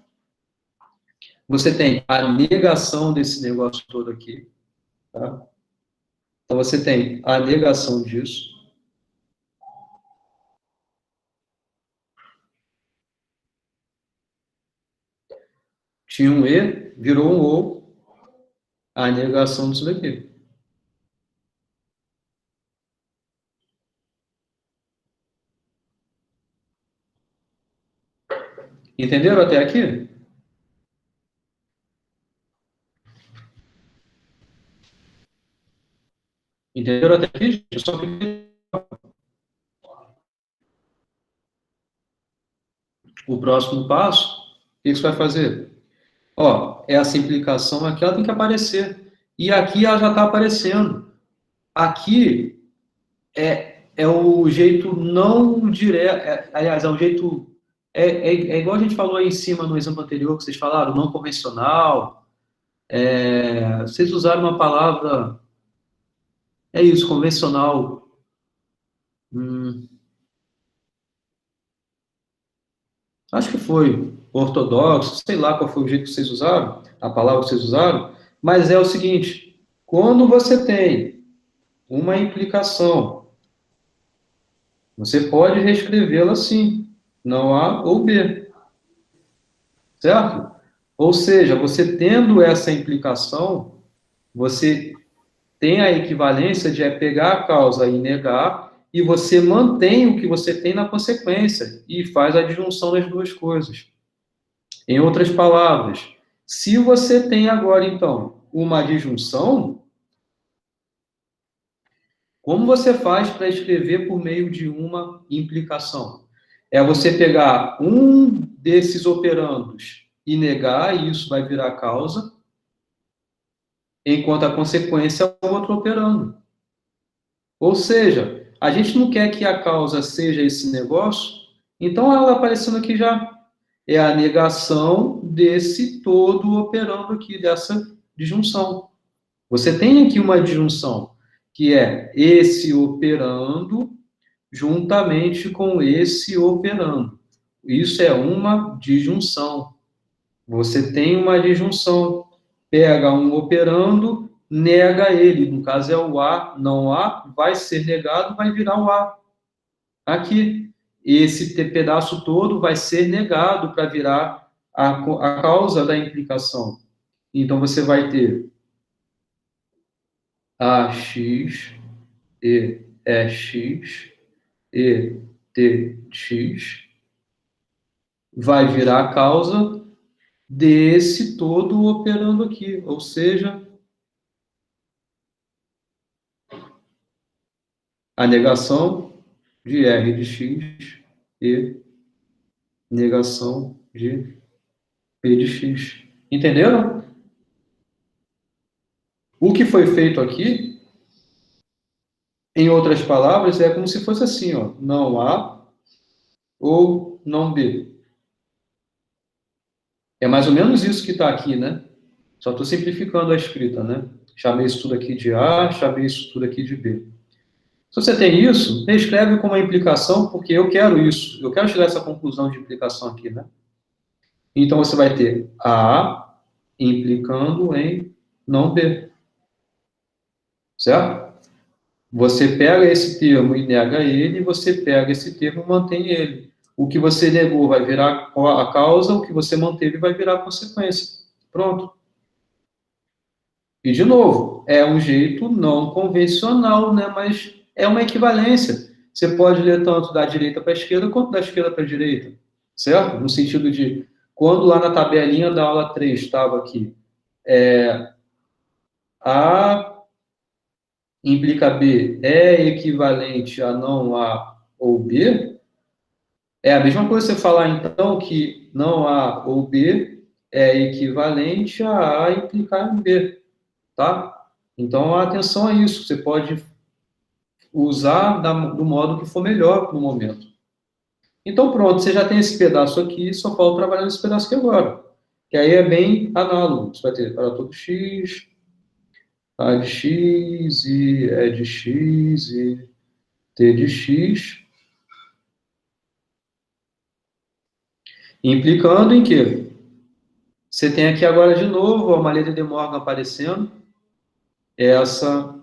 Speaker 2: você tem a negação desse negócio todo aqui. Tá? Então, você tem a negação disso. Tinha um E, virou um O, a negação disso daqui. Entenderam até aqui? Entenderam até aqui, gente? Eu só o próximo passo, o que você vai fazer? Ó, essa implicação aqui, ela tem que aparecer. E aqui ela já está aparecendo. Aqui é o jeito não direto, aliás, é o jeito, é igual a gente falou aí em cima no exemplo anterior que vocês falaram, não convencional, vocês usaram uma palavra, é isso, convencional, acho que foi ortodoxo, sei lá qual foi o jeito que vocês usaram, a palavra que vocês usaram, mas é o seguinte, quando você tem uma implicação, você pode reescrevê-la assim, não A ou B, certo? Ou seja, você tendo essa implicação, você tem a equivalência de pegar a causa e negar, e você mantém o que você tem na consequência, e faz a disjunção das duas coisas. Em outras palavras, se você tem agora, então, uma disjunção, como você faz para escrever por meio de uma implicação? É você pegar um desses operandos e negar, e isso vai virar causa, enquanto a consequência é o outro operando. Ou seja, a gente não quer que a causa seja esse negócio, então ela aparecendo aqui já é a negação desse todo operando aqui, dessa disjunção. Você tem aqui uma disjunção, que é esse operando juntamente com esse operando. Isso é uma disjunção. Você tem uma disjunção. Pega um operando, nega ele. No caso é o A, não A, vai ser negado, vai virar o A. Aqui, esse pedaço todo vai ser negado para virar a causa da implicação. Então, você vai ter AX e EX e TX vai virar a causa desse todo operando aqui, ou seja, a negação de R de X e negação de P de X. Entenderam? O que foi feito aqui Em outras palavras, é como se fosse assim, ó, não A ou não B. É mais ou menos isso que está aqui, né? Só estou simplificando a escrita, né? Chamei isso tudo aqui de A, chamei isso tudo aqui de B. Se você tem isso, reescreve com uma implicação, porque eu quero isso. Eu quero chegar a essa conclusão de implicação aqui, né? Então, você vai ter A implicando em não B. Certo? Você pega esse termo e nega ele, e você pega esse termo e mantém ele. O que você negou vai virar a causa, o que você manteve vai virar a consequência. Pronto. E, de novo, é um jeito não convencional, né? Mas é uma equivalência. Você pode ler tanto da direita para a esquerda quanto da esquerda para a direita, certo? No sentido de, quando lá na tabelinha da aula 3 estava aqui, A implica B é equivalente a não A ou B, é a mesma coisa você falar, então, que não A ou B é equivalente a A implicar em B, tá? Então, atenção a isso. Você pode usar do modo que for melhor no momento. Então, pronto, você já tem esse pedaço aqui, só falta trabalhar nesse pedaço aqui agora. Que aí é bem análogo. Você vai ter para todo x, A de x, e E de x, e T de x. Implicando em quê? Você tem aqui agora de novo a maleta de Morgan aparecendo.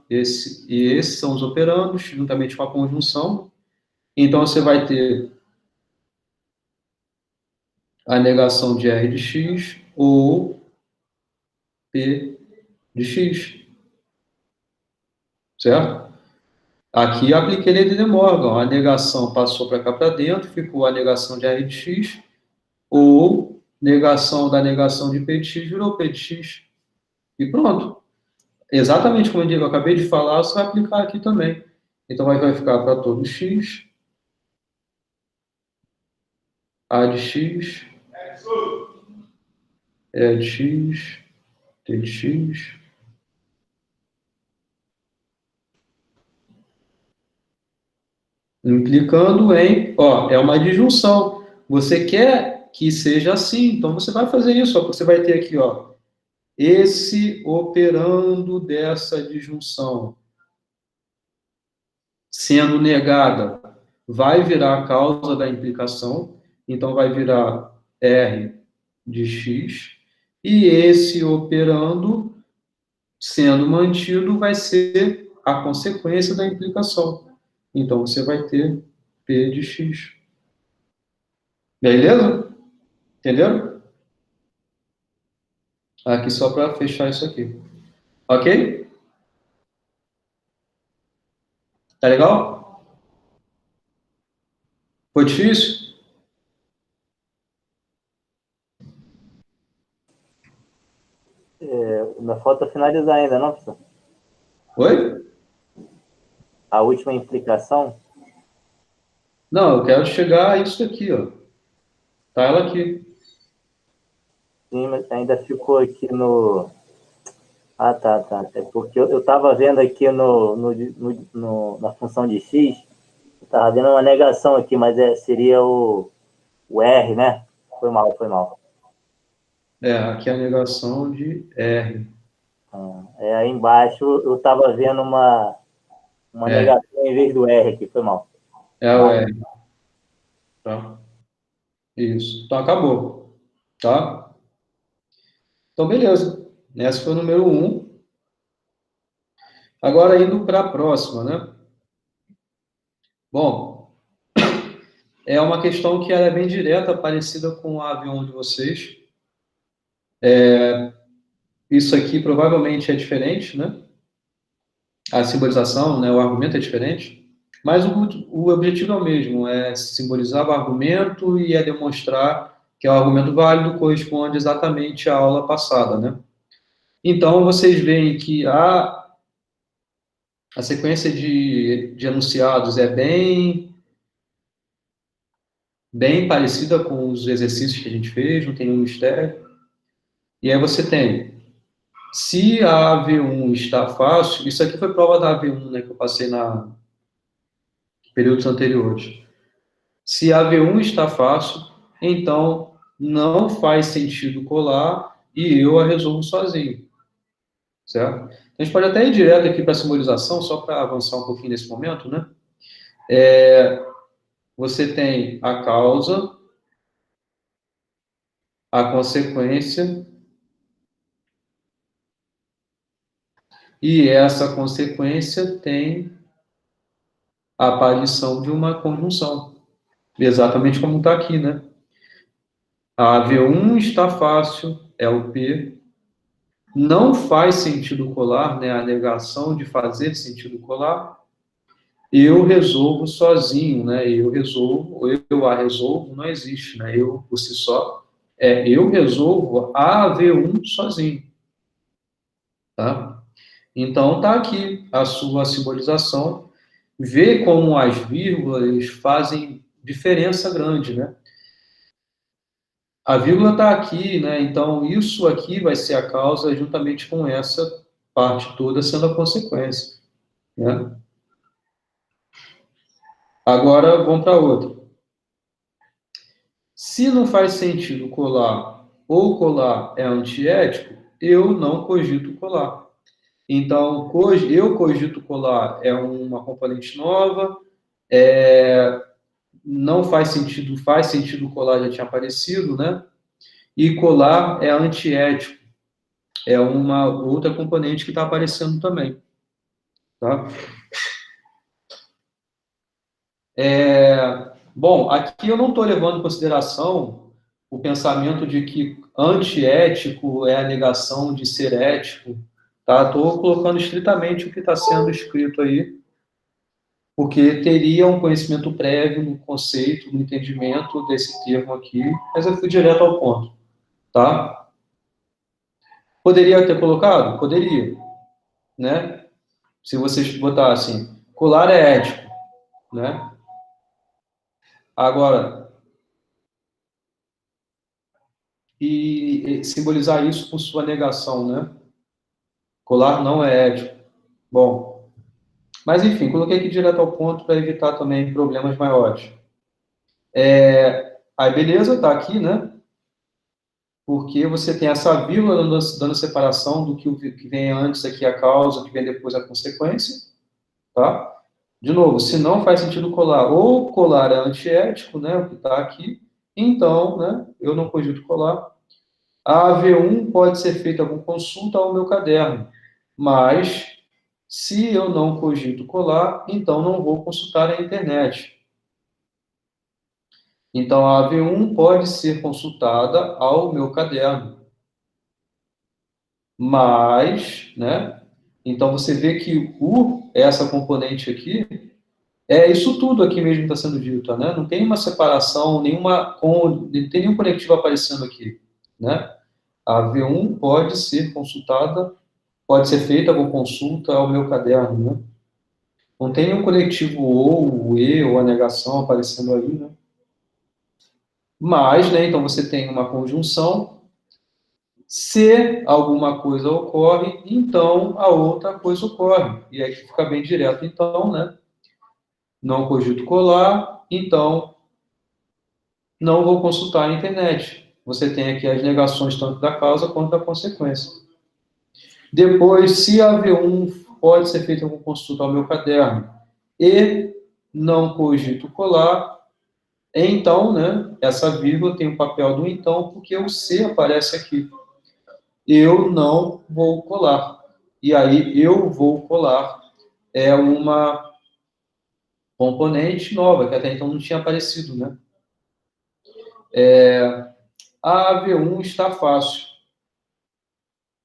Speaker 2: Esses são os operandos, juntamente com a conjunção. Então, você vai ter a negação de R de x ou P de x. Certo? Aqui apliquei lei de De Morgan. A negação passou para cá para dentro, ficou a negação de R de x, ou negação da negação de P de x virou P de x. E pronto. Exatamente como eu acabei de falar, você vai aplicar aqui também. Então, vai ficar para todo x, A de x, E de x, T de x. Implicando em, ó, é uma disjunção. Você quer que seja assim, então você vai fazer isso, ó, você vai ter aqui, ó, esse operando dessa disjunção sendo negada vai virar a causa da implicação, então vai virar R de x, e esse operando sendo mantido vai ser a consequência da implicação. Então você vai ter P de x. Beleza? Entendeu? Aqui só para fechar isso aqui. Ok? Tá legal? Foi difícil?
Speaker 4: Ainda falta finalizar ainda, não, professor?
Speaker 2: Oi?
Speaker 4: A última implicação.
Speaker 2: Não, eu quero chegar a isso aqui, ó. Tá ela aqui.
Speaker 4: Sim, mas ainda ficou aqui no... Ah, tá. É porque eu estava vendo aqui na função de x, eu estava vendo uma negação aqui, mas seria o R, né? Foi mal.
Speaker 2: Aqui é a negação de R.
Speaker 4: Aí embaixo eu estava vendo uma negação em vez do R aqui, foi mal.
Speaker 2: É o R. Tá? Isso. Então, acabou. Tá? Então, beleza. Essa foi o número 1. Agora, indo para a próxima, né? Bom, é uma questão que ela é bem direta, parecida com a avião de vocês. Isso aqui provavelmente é diferente, né? A simbolização, né? O argumento é diferente. Mas o objetivo é o mesmo, é simbolizar o argumento e é demonstrar que o argumento válido corresponde exatamente à aula passada, né? Então, vocês veem que a sequência de enunciados é bem parecida com os exercícios que a gente fez, não tem nenhum mistério. E aí você tem Se a AV1 está fácil, isso aqui foi prova da AV1, né, que eu passei na períodos anteriores. Se a AV1 está fácil, então não faz sentido colar e eu a resolvo sozinho, certo? A gente pode até ir direto aqui para a simbolização, só para avançar um pouquinho nesse momento, né? Você tem a causa, a consequência, e essa consequência tem a aparição de uma conjunção, exatamente como está aqui, né? A AV1 está fácil, é o P, não faz sentido colar, né? A negação de fazer sentido colar, eu resolvo sozinho, né? Eu resolvo, eu a resolvo, não existe, né? Eu por si só, eu resolvo a AV1 sozinho, tá? Então, tá aqui a sua simbolização, vê como as vírgulas fazem diferença grande, né? A vírgula está aqui, né? Então, isso aqui vai ser a causa juntamente com essa parte toda sendo a consequência, né? Agora, vamos para outra. Se não faz sentido colar ou colar é antiético, eu não cogito colar. Então, eu cogito colar é uma componente nova, não faz sentido colar já tinha aparecido, né? E colar é antiético, é uma outra componente que está aparecendo também, tá? Bom, aqui eu não estou levando em consideração o pensamento de que antiético é a negação de ser ético, tá? Estou colocando estritamente o que está sendo escrito aí, porque teria um conhecimento prévio no conceito, no entendimento desse termo aqui, mas eu fui direto ao ponto, tá? Poderia ter colocado? Poderia, né? Se vocês botassem, colar é ético, né? Agora, e simbolizar isso com sua negação, né? Colar não é ético. Bom, mas enfim, coloquei aqui direto ao ponto para evitar também problemas maiores. Aí, beleza, tá aqui, né? Porque você tem essa vírgula dando separação do que vem antes aqui a causa, que vem depois a consequência, tá? De novo, se não faz sentido colar, ou colar é antiético, né, o que está aqui, então, né, eu não cogito colar. A AV1 pode ser feita com consulta ao meu caderno, mas se eu não cogito colar, então não vou consultar a internet. Então, a AV1 pode ser consultada ao meu caderno. Mas, né, então você vê que essa componente aqui, é isso tudo aqui mesmo que está sendo dito, né? Não tem uma separação, não tem nenhum conectivo aparecendo aqui, né? A V1 pode ser consultada, pode ser feita com consulta ao meu caderno, né? Não tem nenhum conectivo ou, o e, ou a negação aparecendo aí, né? Mas, né, então você tem uma conjunção, se alguma coisa ocorre, então a outra coisa ocorre. E aí fica bem direto, então, né? Não cogito colar, então não vou consultar a internet. Você tem aqui as negações tanto da causa quanto da consequência. Depois, se a V1 pode ser feita com consulta ao meu caderno e não cogito colar, então, né, essa vírgula tem o papel do então, porque o C aparece aqui. Eu não vou colar. E aí, eu vou colar é uma componente nova, que até então não tinha aparecido, né? A AV1 está fácil.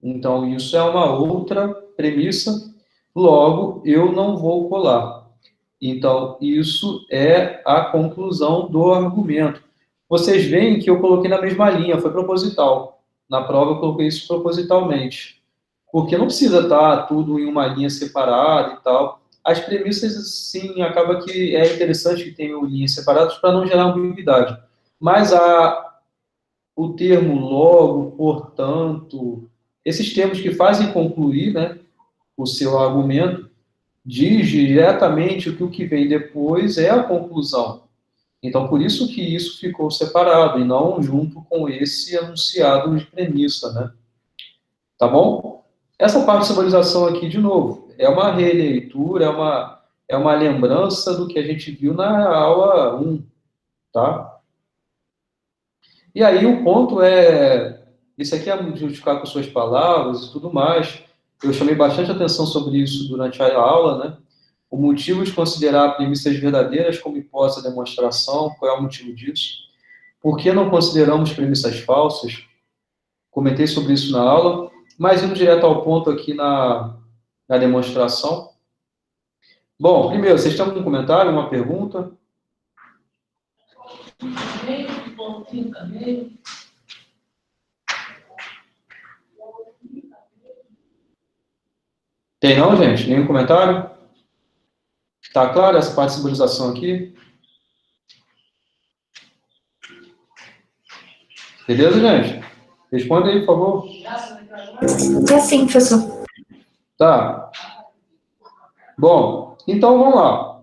Speaker 2: Então, isso é uma outra premissa. Logo, eu não vou colar. Então, isso é a conclusão do argumento. Vocês veem que eu coloquei na mesma linha, foi proposital. Na prova, eu coloquei isso propositalmente. Porque não precisa estar tudo em uma linha separada e tal. As premissas, sim, acaba que é interessante que tenham linhas separadas para não gerar ambiguidade. Mas o termo logo, portanto, esses termos que fazem concluir, né, o seu argumento, diz diretamente que o que vem depois é a conclusão. Então, por isso que isso ficou separado, e não junto com esse enunciado de premissa, né? Tá bom? Essa parte de simbolização aqui, de novo, é uma releitura, é uma lembrança do que a gente viu na aula 1, tá? E aí o ponto é, isso aqui é justificar com suas palavras e tudo mais. Eu chamei bastante atenção sobre isso durante a aula, né? O motivo de considerar premissas verdadeiras como hipótese de demonstração, qual é o motivo disso? Por que não consideramos premissas falsas? Comentei sobre isso na aula, mas indo direto ao ponto aqui na demonstração. Bom, primeiro, vocês têm algum comentário, uma pergunta? Tem não, gente? Nenhum comentário? Está claro essa parte de simbolização aqui? Beleza, gente? Responda aí, por favor.
Speaker 3: É sim, professor.
Speaker 2: Tá. Bom, então vamos lá.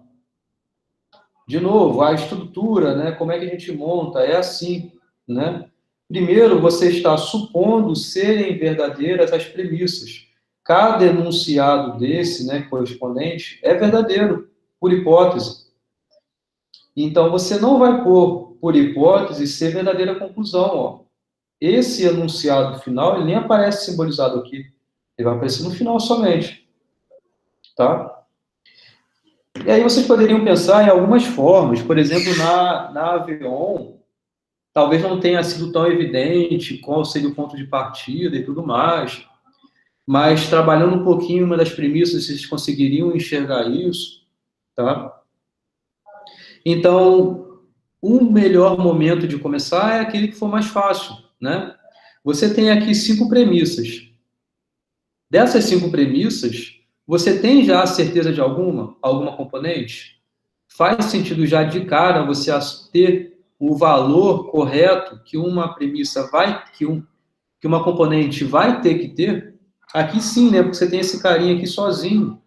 Speaker 2: De novo, a estrutura, né? Como é que a gente monta? É assim, né? Primeiro, você está supondo serem verdadeiras as premissas. Cada enunciado desse, né, correspondente, é verdadeiro, por hipótese. Então, você não vai pôr, por hipótese, ser verdadeira conclusão, ó. Esse enunciado final, ele nem aparece simbolizado aqui. Ele vai aparecer no final somente. Tá? E aí vocês poderiam pensar em algumas formas. Por exemplo, na Avion, talvez não tenha sido tão evidente qual seria o ponto de partida e tudo mais. Mas trabalhando um pouquinho uma das premissas, vocês conseguiriam enxergar isso. Tá? Então, o melhor momento de começar é aquele que for mais fácil, né? Você tem aqui 5 premissas. Dessas 5 premissas, você tem já a certeza de alguma componente? Faz sentido já de cara você ter o valor correto que uma premissa que uma componente vai ter que ter? Aqui sim, né? Porque você tem esse carinha aqui sozinho.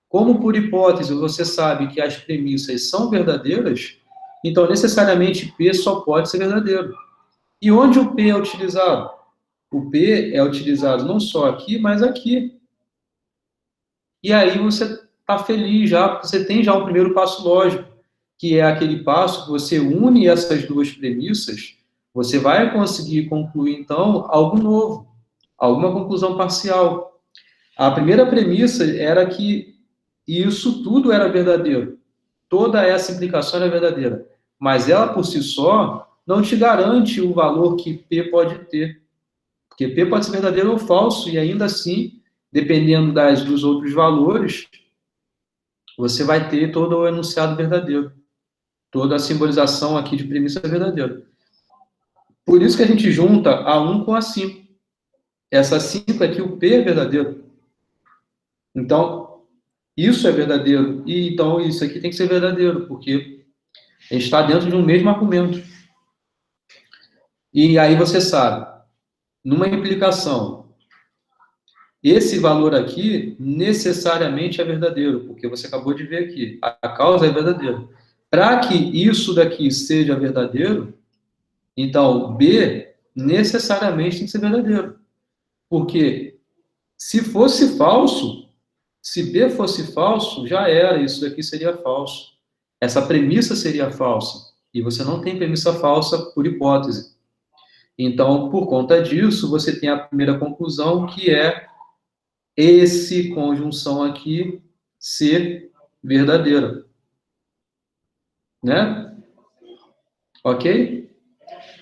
Speaker 2: Como por hipótese você sabe que as premissas são verdadeiras, então necessariamente P só pode ser verdadeiro. E onde o P é utilizado? O P é utilizado não só aqui, mas aqui. E aí você está feliz já, porque você tem já um primeiro passo lógico, que é aquele passo que você une essas duas premissas, você vai conseguir concluir, então, algo novo, alguma conclusão parcial. A primeira premissa era que isso tudo era verdadeiro. Toda essa implicação era verdadeira. Mas ela, por si só, não te garante o valor que P pode ter. Porque P pode ser verdadeiro ou falso, e ainda assim, dependendo dos outros valores, você vai ter todo o enunciado verdadeiro. Toda a simbolização aqui de premissa é verdadeira. Por isso que a gente junta a 1 com a 5. Essa 5 aqui, o P é verdadeiro. Então, isso é verdadeiro. E então, isso aqui tem que ser verdadeiro, porque a gente está dentro de um mesmo argumento. E aí você sabe, numa implicação, esse valor aqui necessariamente é verdadeiro, porque você acabou de ver aqui, a causa é verdadeira. Para que isso daqui seja verdadeiro, então B necessariamente tem que ser verdadeiro. Porque se fosse falso, se B fosse falso, já era, isso daqui seria falso. Essa premissa seria falsa. E você não tem premissa falsa por hipótese. Então, por conta disso, você tem a primeira conclusão, que é esse conjunção aqui ser verdadeira. Né? Ok?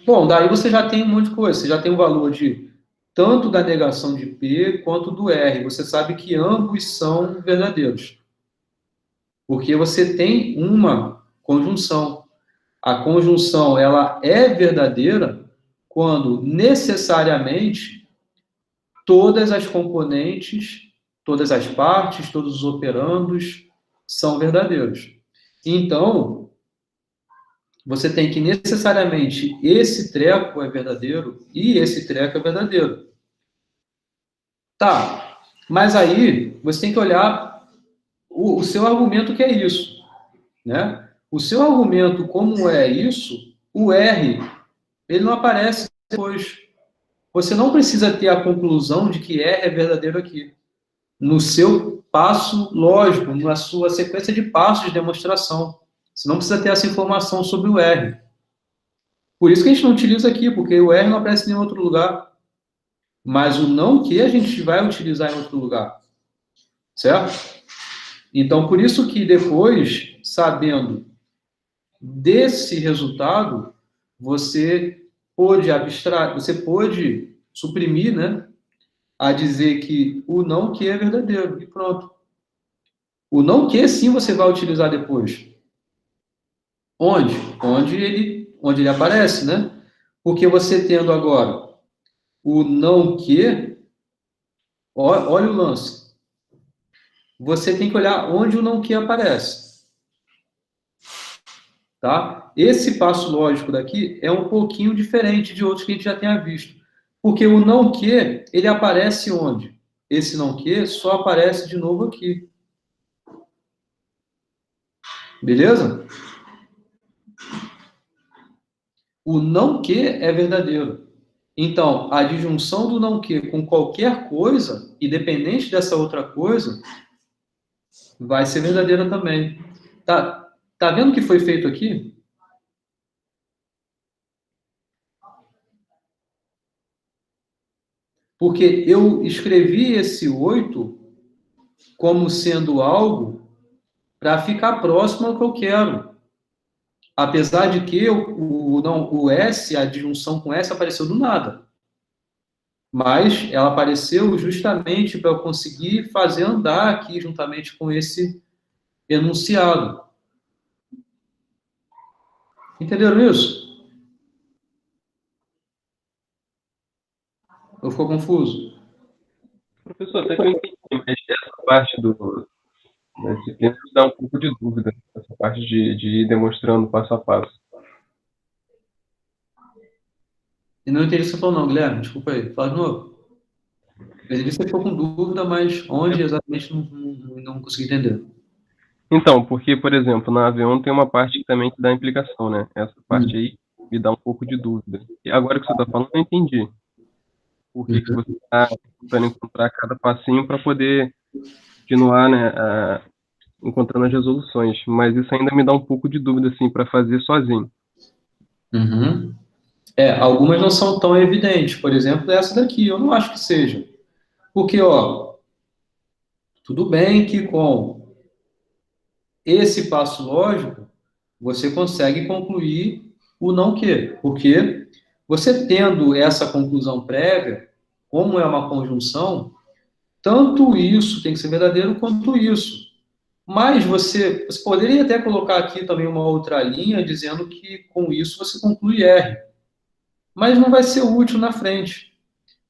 Speaker 2: Bom, daí você já tem um monte de coisa. Você já tem o valor de tanto da negação de P quanto do R. Você sabe que ambos são verdadeiros. Porque você tem uma conjunção. A conjunção, ela é verdadeira quando necessariamente todas as componentes, todas as partes, todos os operandos são verdadeiros. Então, você tem que necessariamente esse treco é verdadeiro e esse treco é verdadeiro. Tá, mas aí você tem que olhar o seu argumento que é isso, né? O seu argumento, como é isso, o R, ele não aparece depois. Você não precisa ter a conclusão de que R é verdadeiro aqui. No seu passo lógico, na sua sequência de passos de demonstração. Você não precisa ter essa informação sobre o R. Por isso que a gente não utiliza aqui, porque o R não aparece em nenhum outro lugar. Mas o não que a gente vai utilizar em outro lugar. Certo? Então, por isso que depois, sabendo desse resultado, você pôde abstrair, você pôde suprimir, né? A dizer que o não que é verdadeiro. E pronto. O não que sim você vai utilizar depois. Onde? Onde ele aparece, né? Porque você tendo agora o não que, olha o lance. Você tem que olhar onde o não que aparece. Tá? Esse passo lógico daqui é um pouquinho diferente de outros que a gente já tenha visto. Porque o não que, ele aparece onde? Esse não que só aparece de novo aqui. Beleza? O não que é verdadeiro. Então, a disjunção do não que com qualquer coisa, independente dessa outra coisa, vai ser verdadeira também. Tá vendo o que foi feito aqui? Porque eu escrevi esse 8 como sendo algo para ficar próximo ao que eu quero. Apesar de que o S, a disjunção com S, apareceu do nada. Mas ela apareceu justamente para eu conseguir fazer andar aqui juntamente com esse enunciado. Entenderam isso? Ou ficou confuso?
Speaker 6: Professor, até que eu entendi, mas essa parte da disciplina me dá um pouco de dúvida, essa parte de ir demonstrando passo a passo.
Speaker 2: E não entendi o que você falou, não, Guilherme. Desculpa aí. Fala de novo. Eu entendi que você ficou com dúvida, mas onde exatamente não consegui entender.
Speaker 6: Então, porque, por exemplo, na AV1 tem uma parte que também te dá implicação, né? Essa parte aí me dá um pouco de dúvida. E agora que você está falando, eu entendi. Por que você está tentando encontrar cada passinho para poder continuar, né, encontrando as resoluções. Mas isso ainda me dá um pouco de dúvida, assim, para fazer sozinho.
Speaker 2: Uhum. Algumas não são tão evidentes. Por exemplo, essa daqui, eu não acho que seja. Porque, ó, tudo bem que com esse passo lógico, você consegue concluir o não que. Porque você tendo essa conclusão prévia, como é uma conjunção, tanto isso tem que ser verdadeiro quanto isso. Mas você poderia até colocar aqui também uma outra linha dizendo que com isso você conclui R. Mas não vai ser útil na frente.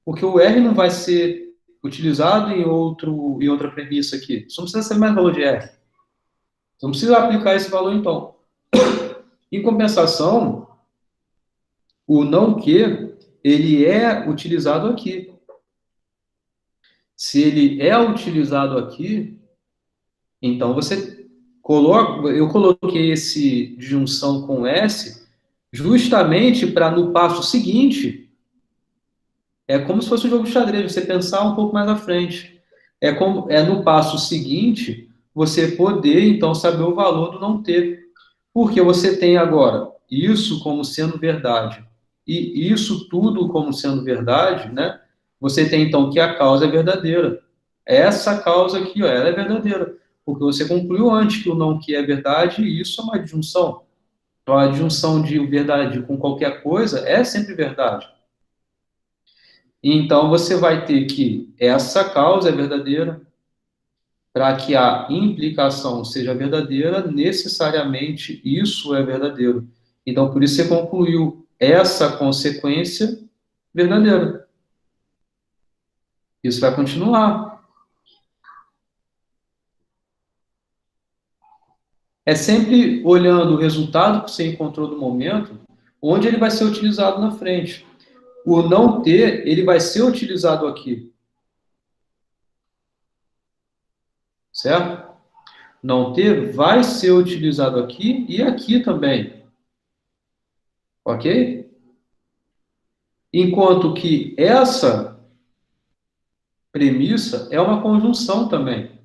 Speaker 2: Porque o R não vai ser utilizado em outra premissa aqui. Você não precisa ser mais valor de R. Você não precisa aplicar esse valor, então. Em compensação, o não que, ele é utilizado aqui. Se ele é utilizado aqui, então você coloca... Eu coloquei esse disjunção com S justamente para no passo seguinte... É como se fosse um jogo de xadrez, você pensar um pouco mais à frente. É no passo seguinte, você poder, então, saber o valor do não ter. Porque você tem agora isso como sendo verdade e isso tudo como sendo verdade, né? Você tem, então, que a causa é verdadeira. Essa causa aqui, ó, ela é verdadeira. Porque você concluiu antes que o não que é verdade e isso é uma adjunção. Então, a adjunção de verdade com qualquer coisa é sempre verdade. Então, você vai ter que essa causa é verdadeira, para que a implicação seja verdadeira, necessariamente isso é verdadeiro. Então, por isso você concluiu essa consequência verdadeira. Isso vai continuar. É sempre olhando o resultado que você encontrou no momento, onde ele vai ser utilizado na frente. O não ter, ele vai ser utilizado aqui. certo? Não ter vai ser utilizado aqui e aqui também, ok? Enquanto que essa premissa é uma conjunção também.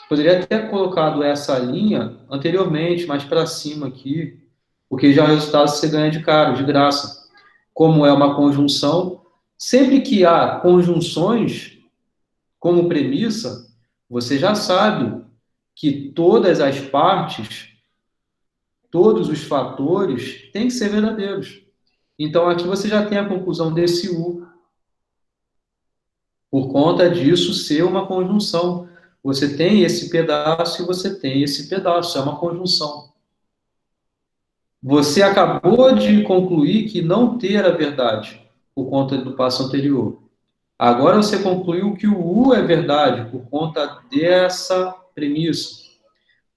Speaker 2: Poderia ter colocado essa linha anteriormente, mais para cima aqui, porque já o resultado você ganha de cara, de graça. Como é uma conjunção, sempre que há conjunções como premissa, você já sabe que todas as partes, todos os fatores têm que ser verdadeiros. Então aqui você já tem a conclusão desse U. Por conta disso ser uma conjunção. Você tem esse pedaço e você tem esse pedaço, é uma conjunção. Você acabou de concluir que não ter a verdade, por conta do passo anterior. Agora você concluiu que o U é verdade, por conta dessa premissa.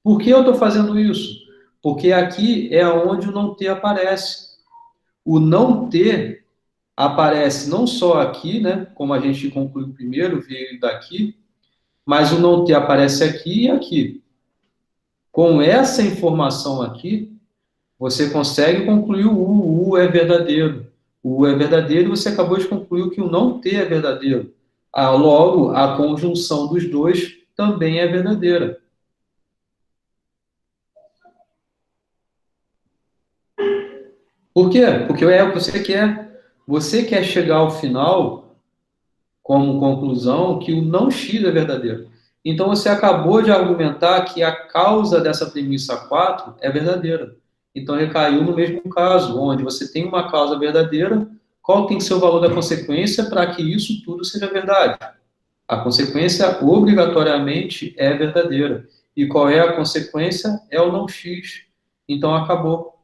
Speaker 2: Por que eu estou fazendo isso? Porque aqui é onde o não ter aparece. O não ter aparece não só aqui, né, como a gente concluiu primeiro, veio daqui, mas o não ter aparece aqui e aqui. Com essa informação aqui, você consegue concluir o U é verdadeiro. O U é verdadeiro e você acabou de concluir que o não ter é verdadeiro. Logo, a conjunção dos dois também é verdadeira. Por quê? Porque é o que você quer. Você quer chegar ao final, como conclusão, que o não X é verdadeiro. Então, você acabou de argumentar que a causa dessa premissa 4 é verdadeira. Então, recaiu no mesmo caso, onde você tem uma causa verdadeira, qual tem que ser o valor da consequência para que isso tudo seja verdade? A consequência, obrigatoriamente, é verdadeira. E qual é a consequência? É o não X. Então, acabou.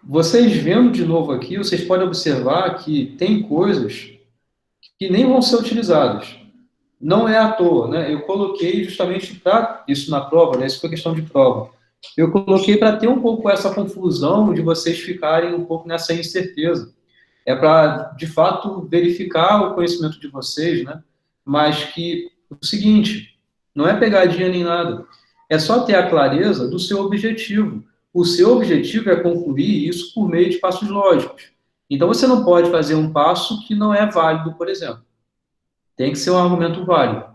Speaker 2: Vocês vendo de novo aqui, vocês podem observar que tem coisas que nem vão ser utilizadas. Não é à toa, né? Eu coloquei justamente para isso na prova, né? Isso foi questão de prova. Eu coloquei para ter um pouco essa confusão de vocês ficarem um pouco nessa incerteza. É para, de fato, verificar o conhecimento de vocês, né? Mas que o seguinte, não é pegadinha nem nada. É só ter a clareza do seu objetivo. O seu objetivo é concluir isso por meio de passos lógicos. Então, você não pode fazer um passo que não é válido, por exemplo. Tem que ser um argumento válido.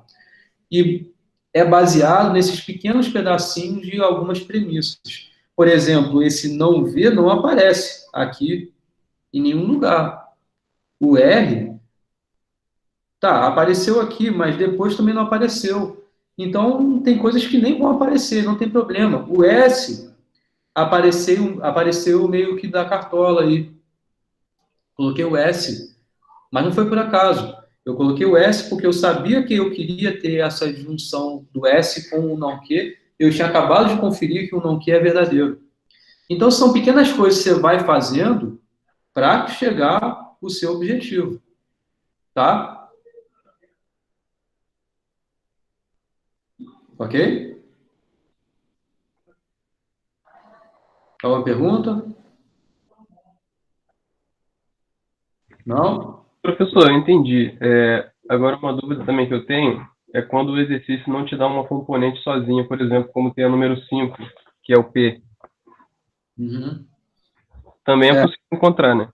Speaker 2: E é baseado nesses pequenos pedacinhos de algumas premissas. Por exemplo, esse não ver não aparece aqui em nenhum lugar. O R, tá, apareceu aqui, mas depois também não apareceu. Então, tem coisas que nem vão aparecer, não tem problema. O S apareceu meio que da cartola aí. Coloquei o S, mas não foi por acaso. Eu coloquei o S porque eu sabia que eu queria ter essa junção do S com o não que. Eu tinha acabado de conferir que o não que é verdadeiro. Então, são pequenas coisas que você vai fazendo para chegar ao seu objetivo. Tá? Ok? Alguma pergunta? Não?
Speaker 6: Professor, eu entendi. Agora, uma dúvida também que eu tenho é quando o exercício não te dá uma componente sozinha, por exemplo, como tem a número 5, que é o P.
Speaker 2: Uhum.
Speaker 6: Também é possível encontrar, né?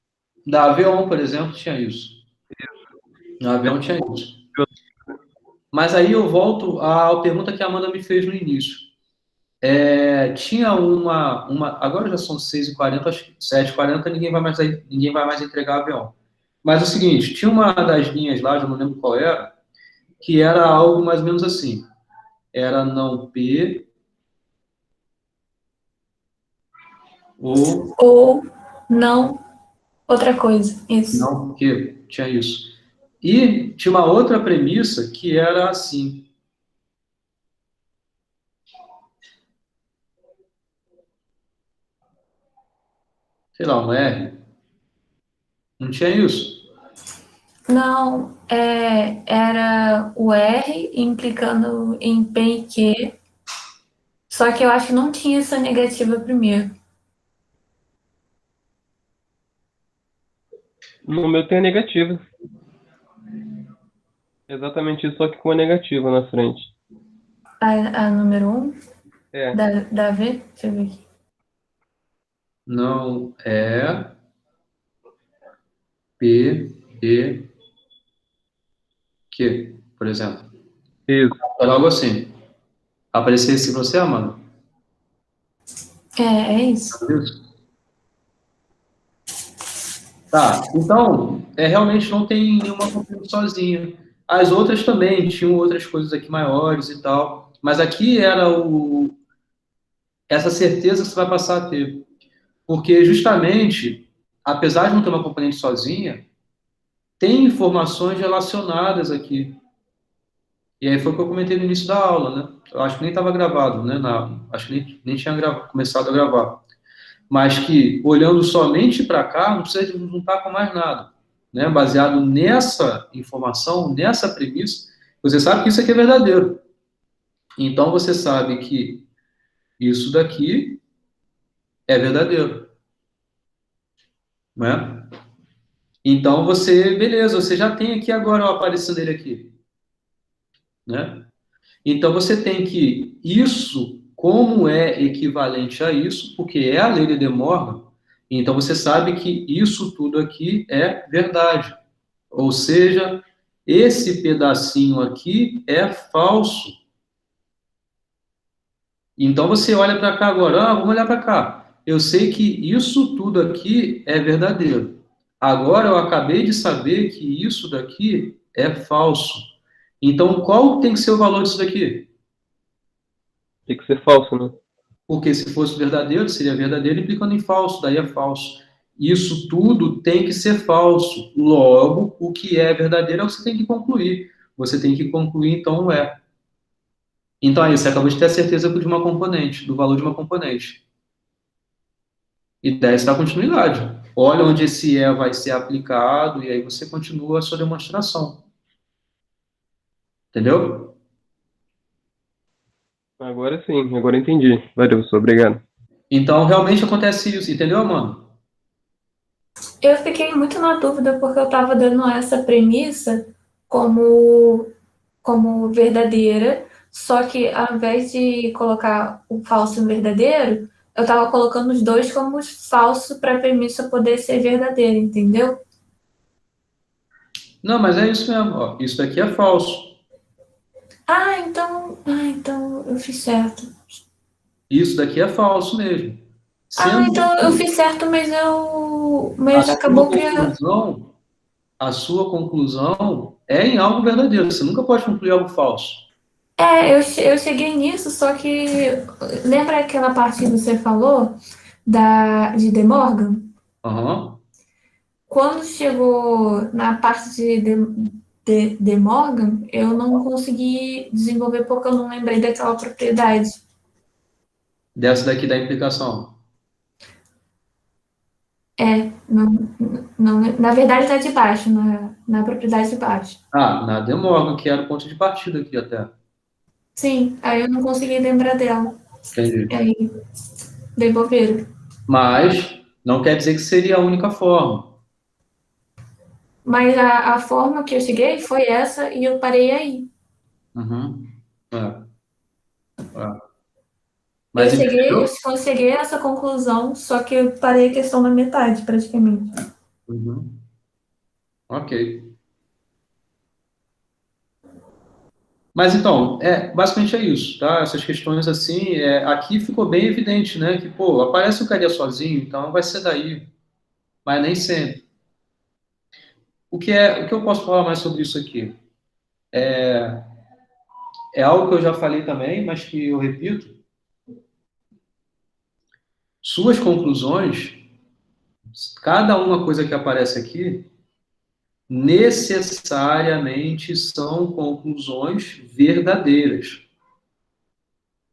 Speaker 2: Da Avion, por exemplo, tinha isso. Na Avion tinha isso. Mas aí eu volto à pergunta que a Amanda me fez no início. Tinha uma. Agora já são 6h40, acho que 7h40, ninguém vai mais entregar Avion. Mas é o seguinte, tinha uma das linhas lá, já não lembro qual era, que era algo mais ou menos assim. Era não P
Speaker 3: Ou não outra coisa. Isso.
Speaker 2: não Q. Tinha isso. E tinha uma outra premissa que era assim. Sei lá, um R. Não tinha isso?
Speaker 3: Não, era o R implicando em P e Q, só que eu acho que não tinha essa negativa primeiro.
Speaker 6: No meu tem a negativa. Exatamente isso, só que com a negativa na frente.
Speaker 3: A número 1
Speaker 6: É,
Speaker 3: da V? Deixa eu ver aqui.
Speaker 2: Não é P, E, Q, por exemplo.
Speaker 6: isso.
Speaker 2: É algo assim. Aparecer esse você, Amanda?
Speaker 3: É isso.
Speaker 2: Isso. Tá, então, realmente não tem nenhuma componente sozinha. As outras também tinham outras coisas aqui maiores e tal, mas aqui era essa certeza que você vai passar a ter. Porque justamente, apesar de não ter uma componente sozinha, tem informações relacionadas aqui. E aí foi o que eu comentei no início da aula, né? Eu acho que nem estava gravado, né? Acho que nem tinha começado a gravar. Mas que, olhando somente para cá, não precisa juntar com mais nada. Né? Baseado nessa informação, nessa premissa, você sabe que isso aqui é verdadeiro. Então, você sabe que isso daqui é verdadeiro. Né? Então, beleza, você já tem aqui agora o aparecendo dele aqui. Né? Então, você tem que, isso, como é equivalente a isso, porque é a lei de De Morgan, então você sabe que isso tudo aqui é verdade. Ou seja, esse pedacinho aqui é falso. Então você olha para cá agora, vamos olhar para cá. Eu sei que isso tudo aqui é verdadeiro. Agora eu acabei de saber que isso daqui é falso. Então qual tem que ser o valor disso daqui?
Speaker 6: Tem que ser falso, né?
Speaker 2: Porque se fosse verdadeiro, seria verdadeiro implicando em falso, daí é falso. Isso tudo tem que ser falso. Logo, o que é verdadeiro é o que você tem que concluir. Você tem que concluir, então, é. Então, aí, você acabou de ter a certeza de uma componente, do valor de uma componente. E daí você dá continuidade. Olha onde esse é vai ser aplicado, e aí você continua a sua demonstração. Entendeu?
Speaker 6: Agora sim, agora entendi. Valeu, professor, obrigado.
Speaker 2: Então, realmente acontece isso, entendeu, mano?
Speaker 3: Eu fiquei muito na dúvida porque eu estava dando essa premissa como verdadeira, só que ao invés de colocar o falso e o verdadeiro, eu estava colocando os dois como falso para a premissa poder ser verdadeira, entendeu?
Speaker 2: Não, mas é isso mesmo. Ó. Isso daqui é falso.
Speaker 3: Então eu fiz certo.
Speaker 2: Isso daqui é falso mesmo. Sendo
Speaker 3: Então eu fiz certo, mas acabou que
Speaker 2: a sua conclusão é em algo verdadeiro. Você nunca pode concluir algo falso.
Speaker 3: eu cheguei nisso, só que lembra aquela parte que você falou de De Morgan?
Speaker 2: Aham.
Speaker 3: Quando chegou na parte de Morgan, eu não consegui desenvolver porque eu não lembrei daquela propriedade.
Speaker 2: Dessa daqui da implicação.
Speaker 3: Na verdade está de baixo, na propriedade de baixo.
Speaker 2: Na De Morgan, que era o ponto de partida aqui até.
Speaker 3: Sim, aí eu não consegui lembrar dela.
Speaker 2: Entendi.
Speaker 3: Aí, dei bobeira.
Speaker 2: Mas não quer dizer que seria a única forma.
Speaker 3: Mas a forma que eu cheguei foi essa e eu parei aí.
Speaker 2: Uhum. Mas
Speaker 3: Eu
Speaker 2: entendeu?
Speaker 3: cheguei a essa conclusão, só que eu parei a questão na metade, praticamente.
Speaker 2: Uhum. Ok. Mas então, basicamente é isso, tá? Essas questões assim, aqui ficou bem evidente, né? Que, pô, aparece o carinha sozinho, então vai ser daí. Mas nem sempre. O que eu posso falar mais sobre isso aqui? É algo que eu já falei também, mas que eu repito. Suas conclusões, cada uma coisa que aparece aqui, necessariamente são conclusões verdadeiras,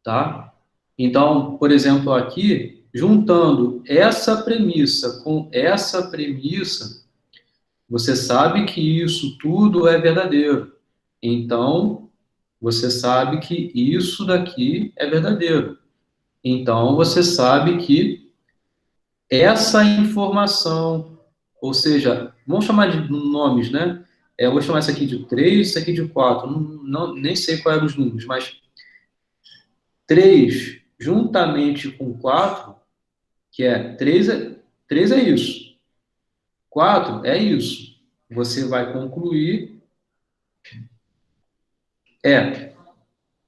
Speaker 2: tá? Então, por exemplo, aqui, juntando essa premissa com essa premissa, você sabe que isso tudo é verdadeiro. Então, você sabe que isso daqui é verdadeiro. Então, você sabe que essa informação, ou seja, vamos chamar de nomes, né? eu vou chamar isso aqui de 3, isso aqui de 4, nem sei qual eram os números, mas 3 juntamente com 4, que é 3 é isso, 4 é isso. Você vai concluir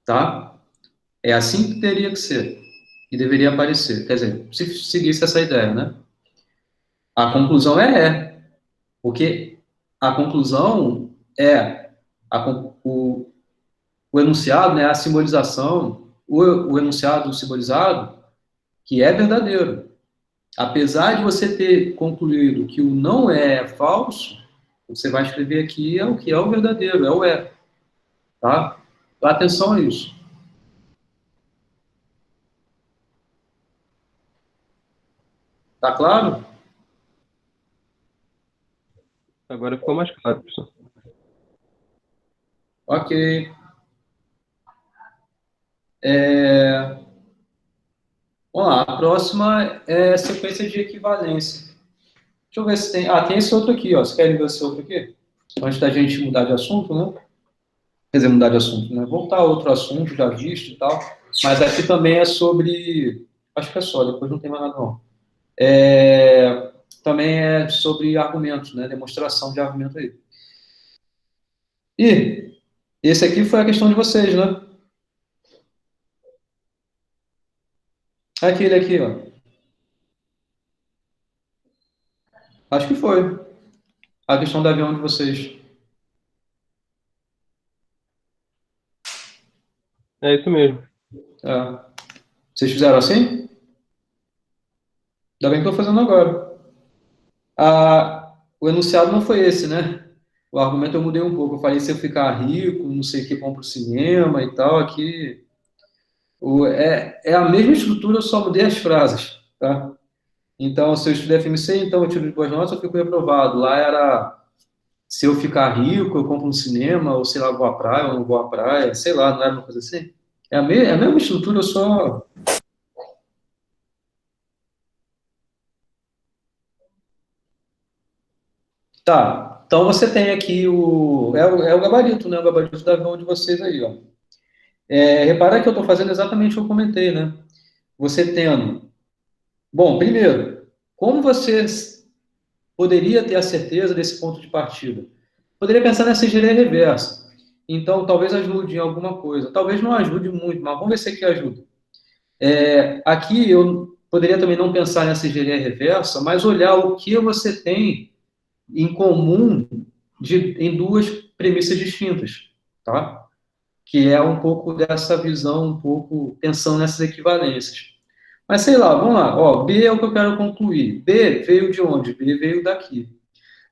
Speaker 2: tá? É assim que teria que ser, que deveria aparecer. Quer dizer, se seguisse essa ideia, né? A conclusão porque a conclusão é o enunciado, né? A simbolização, o enunciado simbolizado, que é verdadeiro. Apesar de você ter concluído que o não é falso, você vai escrever aqui o que é o verdadeiro, é o tá? Dá atenção a isso. Tá claro?
Speaker 6: Agora ficou mais claro, professor.
Speaker 2: Ok. Vamos lá, a próxima é sequência de equivalência. Deixa eu ver se tem... tem esse outro aqui, ó. Vocês querem ver esse outro aqui? Antes da gente mudar de assunto, né? Quer dizer, mudar de assunto, né? Voltar a outro assunto, já visto e tal. Mas aqui também é sobre... Acho que é só, depois não tem mais nada, não. Também é sobre argumentos, né? Demonstração de argumento aí. E esse aqui foi a questão de vocês, né? Aquele aqui, ó. Acho que foi. A questão do avião de vocês.
Speaker 6: É isso mesmo.
Speaker 2: Vocês fizeram assim? Ainda bem que eu estou fazendo agora. O enunciado não foi esse, né? O argumento eu mudei um pouco. Eu falei, se eu ficar rico, não sei o que, compro cinema e tal. Aqui é a mesma estrutura, eu só mudei as frases, tá? Então, se eu estudar FMC, então eu tiro de boas notas, eu fico reprovado. Lá era, se eu ficar rico, eu compro um cinema, ou sei lá, vou à praia, ou não vou à praia, sei lá, não era uma coisa assim? É a mesma estrutura, eu só... Tá, então você tem aqui o gabarito, né? O gabarito da avião de vocês aí, ó. Repara que eu estou fazendo exatamente o que eu comentei, né? Você tendo... Bom, primeiro, como você poderia ter a certeza desse ponto de partida? Poderia pensar nessa engenharia reversa. Então, talvez ajude em alguma coisa. Talvez não ajude muito, mas vamos ver se aqui ajuda. Aqui eu poderia também não pensar nessa engenharia reversa, mas olhar o que você tem em comum em duas premissas distintas, tá? Que é um pouco dessa visão, um pouco pensando nessas equivalências. Mas sei lá, vamos lá. Ó, B é o que eu quero concluir. B veio de onde? B veio daqui.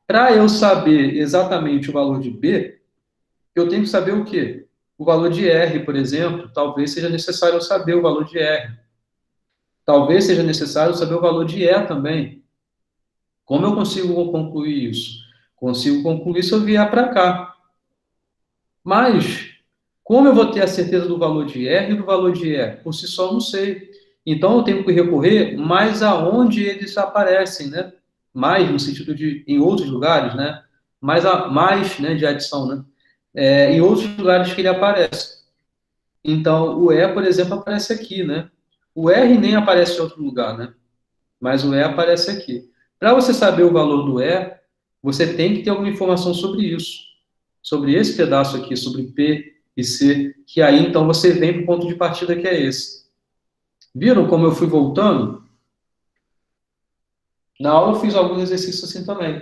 Speaker 2: Para eu saber exatamente o valor de B, eu tenho que saber o quê? O valor de R, por exemplo, talvez seja necessário eu saber o valor de R. Talvez seja necessário saber o valor de E também. Como eu consigo concluir isso? Consigo concluir se eu vier para cá. Mas, como eu vou ter a certeza do valor de R e do valor de E? Por si só, eu não sei. Então, eu tenho que recorrer mais aonde eles aparecem, né? Mais no sentido de, em outros lugares, né? Mais, né, de adição, né? Em outros lugares que ele aparece. Então, o E, por exemplo, aparece aqui, né? O R nem aparece em outro lugar, né? Mas o E aparece aqui. Para você saber o valor do E, você tem que ter alguma informação sobre isso. Sobre esse pedaço aqui, sobre P e C, que aí, então, você vem para o ponto de partida que é esse. Viram como eu fui voltando? Na aula eu fiz alguns exercícios assim também.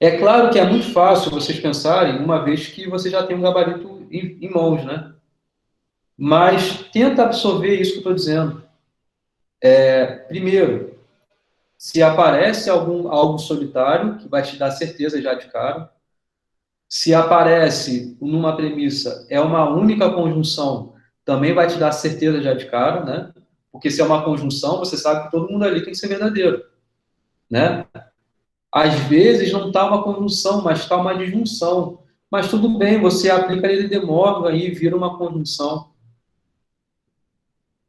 Speaker 2: É claro que é muito fácil vocês pensarem, uma vez que você já tem um gabarito em mãos, né? Mas tenta absorver isso que eu estou dizendo. Primeiro, se aparece algo solitário, que vai te dar certeza já de cara. Se aparece numa premissa, é uma única conjunção, também vai te dar certeza já de cara, né? Porque se é uma conjunção, você sabe que todo mundo ali tem que ser verdadeiro, né? Às vezes não está uma conjunção, mas está uma disjunção. Mas tudo bem, você aplica a lei de Morgan e vira uma conjunção.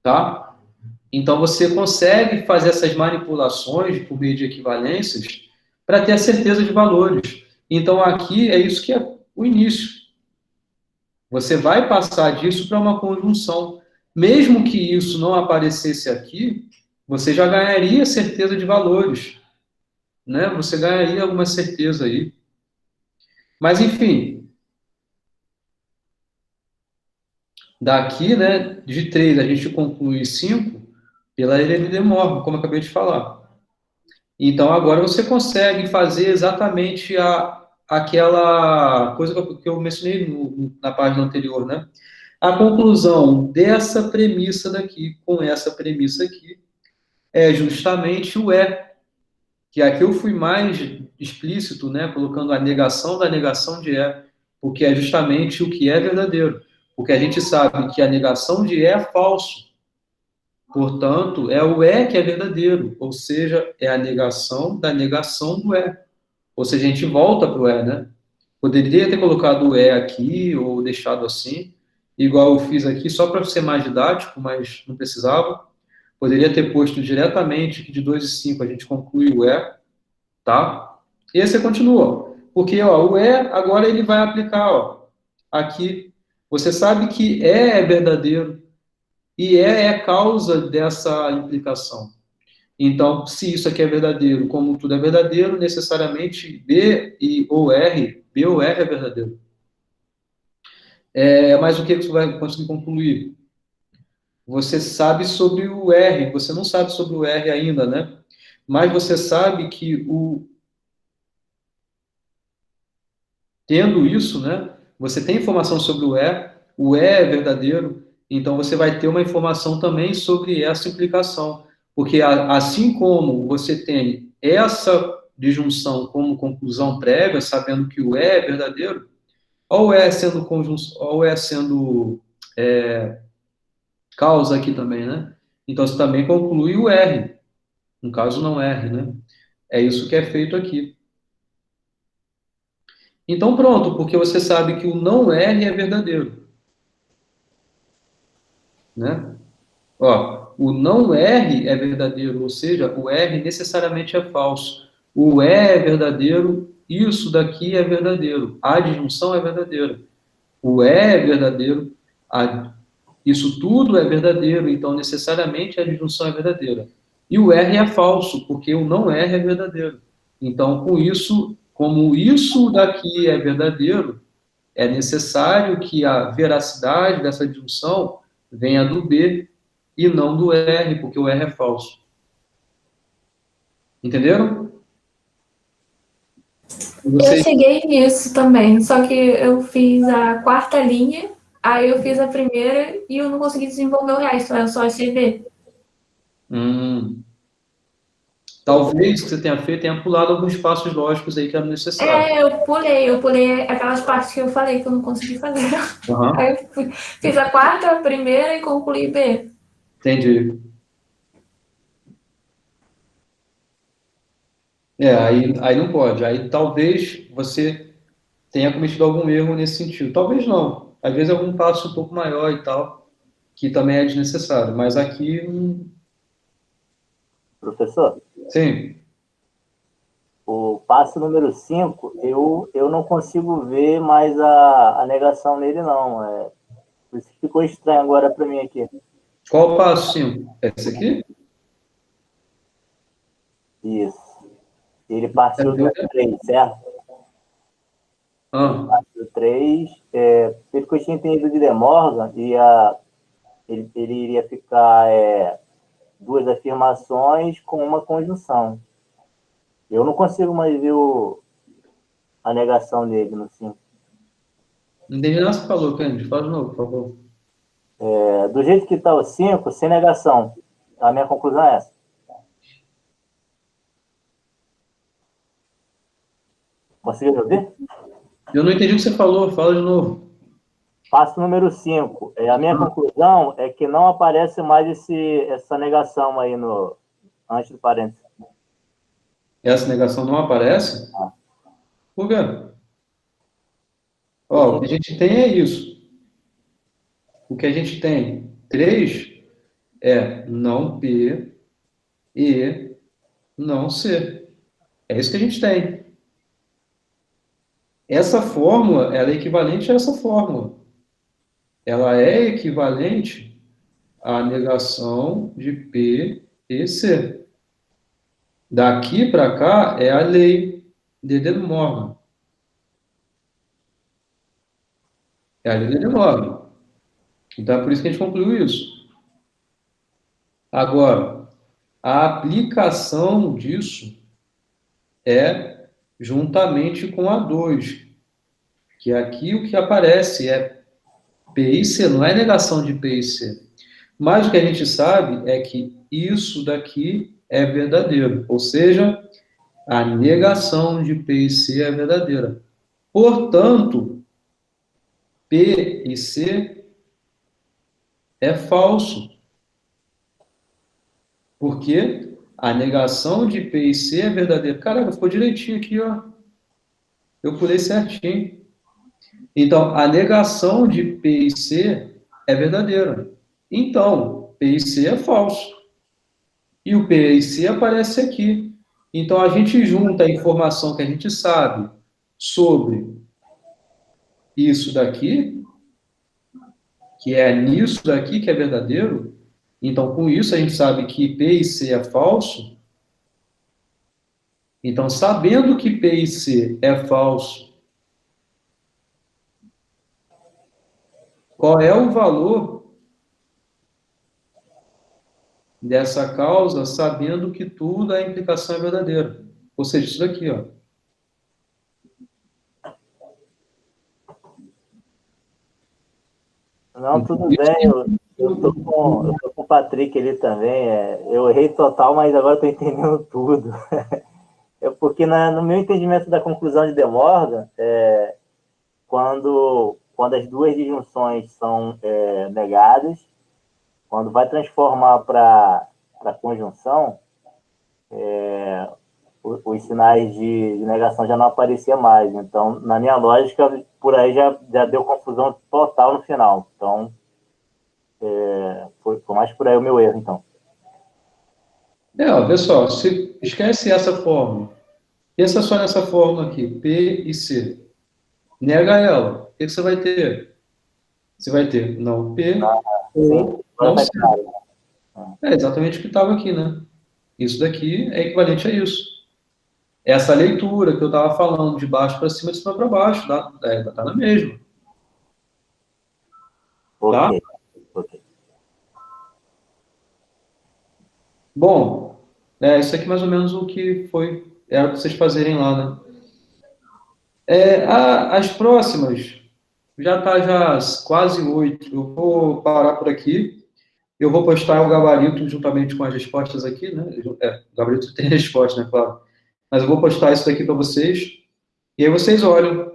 Speaker 2: Tá? Então, você consegue fazer essas manipulações por meio de equivalências para ter a certeza de valores. Então, aqui é isso que é o início. Você vai passar disso para uma conjunção. Mesmo que isso não aparecesse aqui, você já ganharia certeza de valores, né? Você ganharia alguma certeza aí. Mas, enfim, daqui, né, de 3 a gente conclui 5 pela lei de Morgan, como eu acabei de falar. Então, agora você consegue fazer exatamente aquela coisa que eu mencionei na página anterior, né? A conclusão dessa premissa daqui com essa premissa aqui é justamente o é, que aqui eu fui mais explícito, né, colocando a negação da negação de é, porque é justamente o que é verdadeiro. Porque a gente sabe que a negação de é falso. Portanto, é o é que é verdadeiro, ou seja, é a negação da negação do é. Ou seja, a gente volta para o é, né? Poderia ter colocado o é aqui, ou deixado assim, igual eu fiz aqui, só para ser mais didático, mas não precisava. Poderia ter posto diretamente que de 2 e 5 a gente conclui o é, tá? E aí você continua. Porque, ó, o é, agora ele vai aplicar, ó, aqui. Você sabe que é verdadeiro, e é causa dessa implicação. Então, se isso aqui é verdadeiro, como tudo é verdadeiro, necessariamente B ou R é verdadeiro. Mas o que você vai conseguir concluir? Você sabe sobre o R, você não sabe sobre o R ainda, né? Mas você sabe que tendo isso, né? Você tem informação sobre o E é verdadeiro, então você vai ter uma informação também sobre essa implicação. Porque assim como você tem essa disjunção como conclusão prévia, sabendo que o é verdadeiro, ou é sendo conjunção, ou é sendo causa aqui também, né? Então você também conclui o R, no caso não R, né? É isso que é feito aqui. Então pronto, porque você sabe que o não R é verdadeiro, né? Ó, o não R é verdadeiro, ou seja, o R necessariamente é falso. O é verdadeiro, isso daqui é verdadeiro. A disjunção é verdadeira. O é verdadeiro, isso tudo é verdadeiro, então necessariamente a disjunção é verdadeira. E o R é falso, porque o não R é verdadeiro. Então, com isso, como isso daqui é verdadeiro, é necessário que a veracidade dessa disjunção venha do B e não do R, porque o R é falso. Entenderam?
Speaker 3: Eu cheguei nisso também, só que eu fiz a quarta linha, aí eu fiz a primeira e eu não consegui desenvolver o resto, eu só achei B.
Speaker 2: Talvez o que você tenha feito tenha pulado alguns passos lógicos aí que eram necessários.
Speaker 3: Eu pulei aquelas partes que eu falei que eu não consegui fazer.
Speaker 2: Uhum.
Speaker 3: Aí eu fiz a quarta, a primeira e concluí B.
Speaker 2: Entendi. Aí não pode. Aí talvez você tenha cometido algum erro nesse sentido. Talvez não. Às vezes algum passo um pouco maior e tal, que também é desnecessário. Mas aqui,
Speaker 4: Professor,
Speaker 2: sim.
Speaker 4: o passo número 5, eu não consigo ver mais a negação nele, não. Por isso que ficou estranho agora para mim aqui.
Speaker 2: Qual o passo 5? É esse aqui?
Speaker 4: Isso. Ele partiu do 3, certo?
Speaker 2: Ah,
Speaker 4: Partiu do 3. Pelo que eu tinha entendido de De Morgan, ele iria ficar duas afirmações com uma conjunção. Eu não consigo mais ver a negação dele no 5.
Speaker 2: não entendi nada que você falou, Kennedy. Fala de novo, por favor.
Speaker 4: Do jeito que está o 5, sem negação. A minha conclusão é essa. Conseguiu me ouvir?
Speaker 2: Eu não entendi o que você falou. Fala de novo.
Speaker 4: Passo número 5. A minha conclusão é que não aparece mais essa negação aí antes do parênteses.
Speaker 2: Essa negação não aparece? Por quê? Ó, o que a gente tem é isso. O que a gente tem 3 é não P e não C. É isso que a gente tem. Essa fórmula, ela é equivalente a essa fórmula. Ela é equivalente à negação de P e C. Daqui para cá é a lei de De Morgan. É a lei de De Morgan. Então, é por isso que a gente concluiu isso. Agora, a aplicação disso é juntamente com a 2, que aqui o que aparece é P e C, não é negação de P e C. Mas o que a gente sabe é que isso daqui é verdadeiro, ou seja, a negação de P e C é verdadeira. Portanto, P e C é falso. Porque a negação de P e C é verdadeira. Caraca, ficou direitinho aqui, ó. Eu pulei certinho. Então, a negação de P e C é verdadeira. Então, P e C é falso. E o P e C aparece aqui. Então, a gente junta a informação que a gente sabe sobre isso daqui, que é nisso daqui que é verdadeiro. Então, com isso, a gente sabe que P e C é falso. Então, sabendo que P e C é falso, qual é o valor dessa causa, sabendo que tudo a implicação é verdadeira? Ou seja, isso daqui, ó.
Speaker 4: Não, tudo bem. Eu tô com o Patrick ali também. Eu errei total, mas agora estou entendendo tudo. É porque no meu entendimento da conclusão de De Morgan, quando as duas disjunções são negadas, quando vai transformar para conjunção, os sinais de negação já não apareciam mais. Então, na minha lógica, por aí já deu confusão total no final. Então, foi mais por aí o meu erro, então.
Speaker 2: Ó, pessoal, se esquece essa fórmula. Pensa só nessa fórmula aqui, P e C. Nega ela. O que você vai ter? Você vai ter não P ou não C. É exatamente o que estava aqui, né? Isso daqui é equivalente a isso. Essa leitura que eu estava falando, de baixo para cima, de cima para baixo, tá na mesma. Tá?
Speaker 4: Ok.
Speaker 2: Bom, isso aqui mais ou menos o que era para vocês fazerem lá, né? As próximas, já está já quase 8. Eu vou parar por aqui. Eu vou postar o gabarito juntamente com as respostas aqui, né? O gabarito tem resposta, né? Claro. Mas eu vou postar isso daqui para vocês. E aí vocês olham,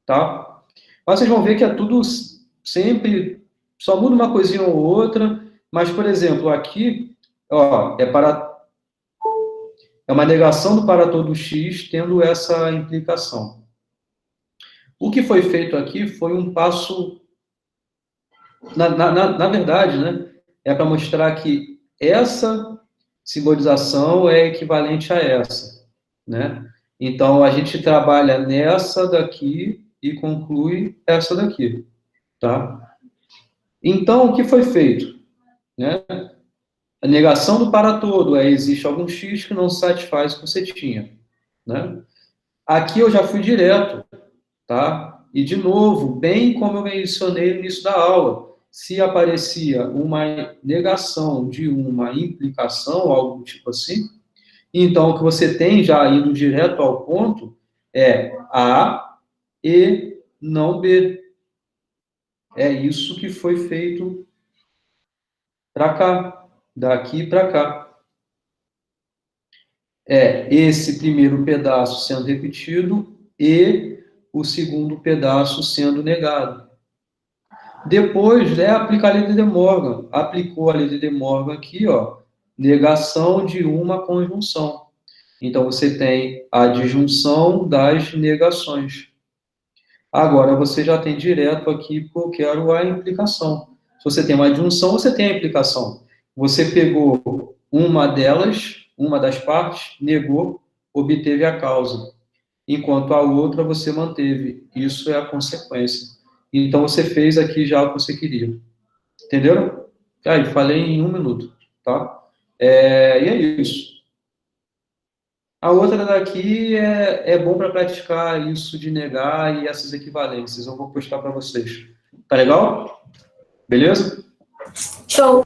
Speaker 2: tá? Mas vocês vão ver que é tudo sempre... Só muda uma coisinha ou outra. Mas, por exemplo, aqui, ó, é uma negação do para todo x tendo essa implicação. O que foi feito aqui foi um passo... Na verdade, né? É para mostrar que essa simbolização é equivalente a essa, né? Então, a gente trabalha nessa daqui e conclui essa daqui, tá? Então, o que foi feito? Né? A negação do para todo existe algum x que não satisfaz o que você tinha, né? Aqui eu já fui direto, tá? E, de novo, bem como eu mencionei no início da aula, se aparecia uma negação de uma implicação, algo tipo assim, então o que você tem, já indo direto ao ponto, é A e não B. É isso que foi feito para cá, daqui para cá. Esse primeiro pedaço sendo repetido e o segundo pedaço sendo negado. Depois, aplicar a lei de De Morgan. Aplicou a lei de De Morgan aqui, ó, negação de uma conjunção. Então, você tem a disjunção das negações. Agora, você já tem direto aqui, porque eu quero a implicação. Se você tem uma disjunção, você tem a implicação. Você pegou uma delas, uma das partes, negou, obteve a causa. enquanto a outra você manteve. Isso é a consequência. Então, você fez aqui já o que você queria. Entenderam? Aí, falei em 1 minuto, tá? E é isso. A outra daqui é bom para praticar isso de negar e essas equivalências. Eu vou postar para vocês. Tá legal? Beleza?
Speaker 3: Show.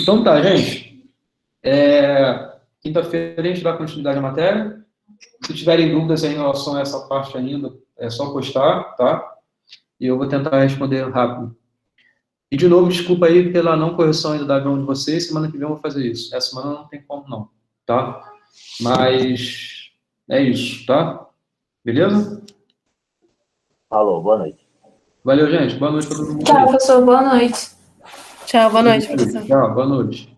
Speaker 2: Então tá, gente. Quinta-feira a gente dá continuidade à matéria. Se tiverem dúvidas em relação a essa parte ainda, é só postar, tá? E eu vou tentar responder rápido. E, de novo, desculpa aí pela não correção ainda da avião de vocês. Semana que vem eu vou fazer isso. Essa semana não tem como, não. Tá? Mas é isso, tá? Beleza?
Speaker 4: Falou, boa noite.
Speaker 2: Valeu, gente. Boa noite para todo mundo.
Speaker 3: Tchau, professor. Boa noite.
Speaker 8: Tchau, boa noite, professor.
Speaker 2: Tchau, boa noite.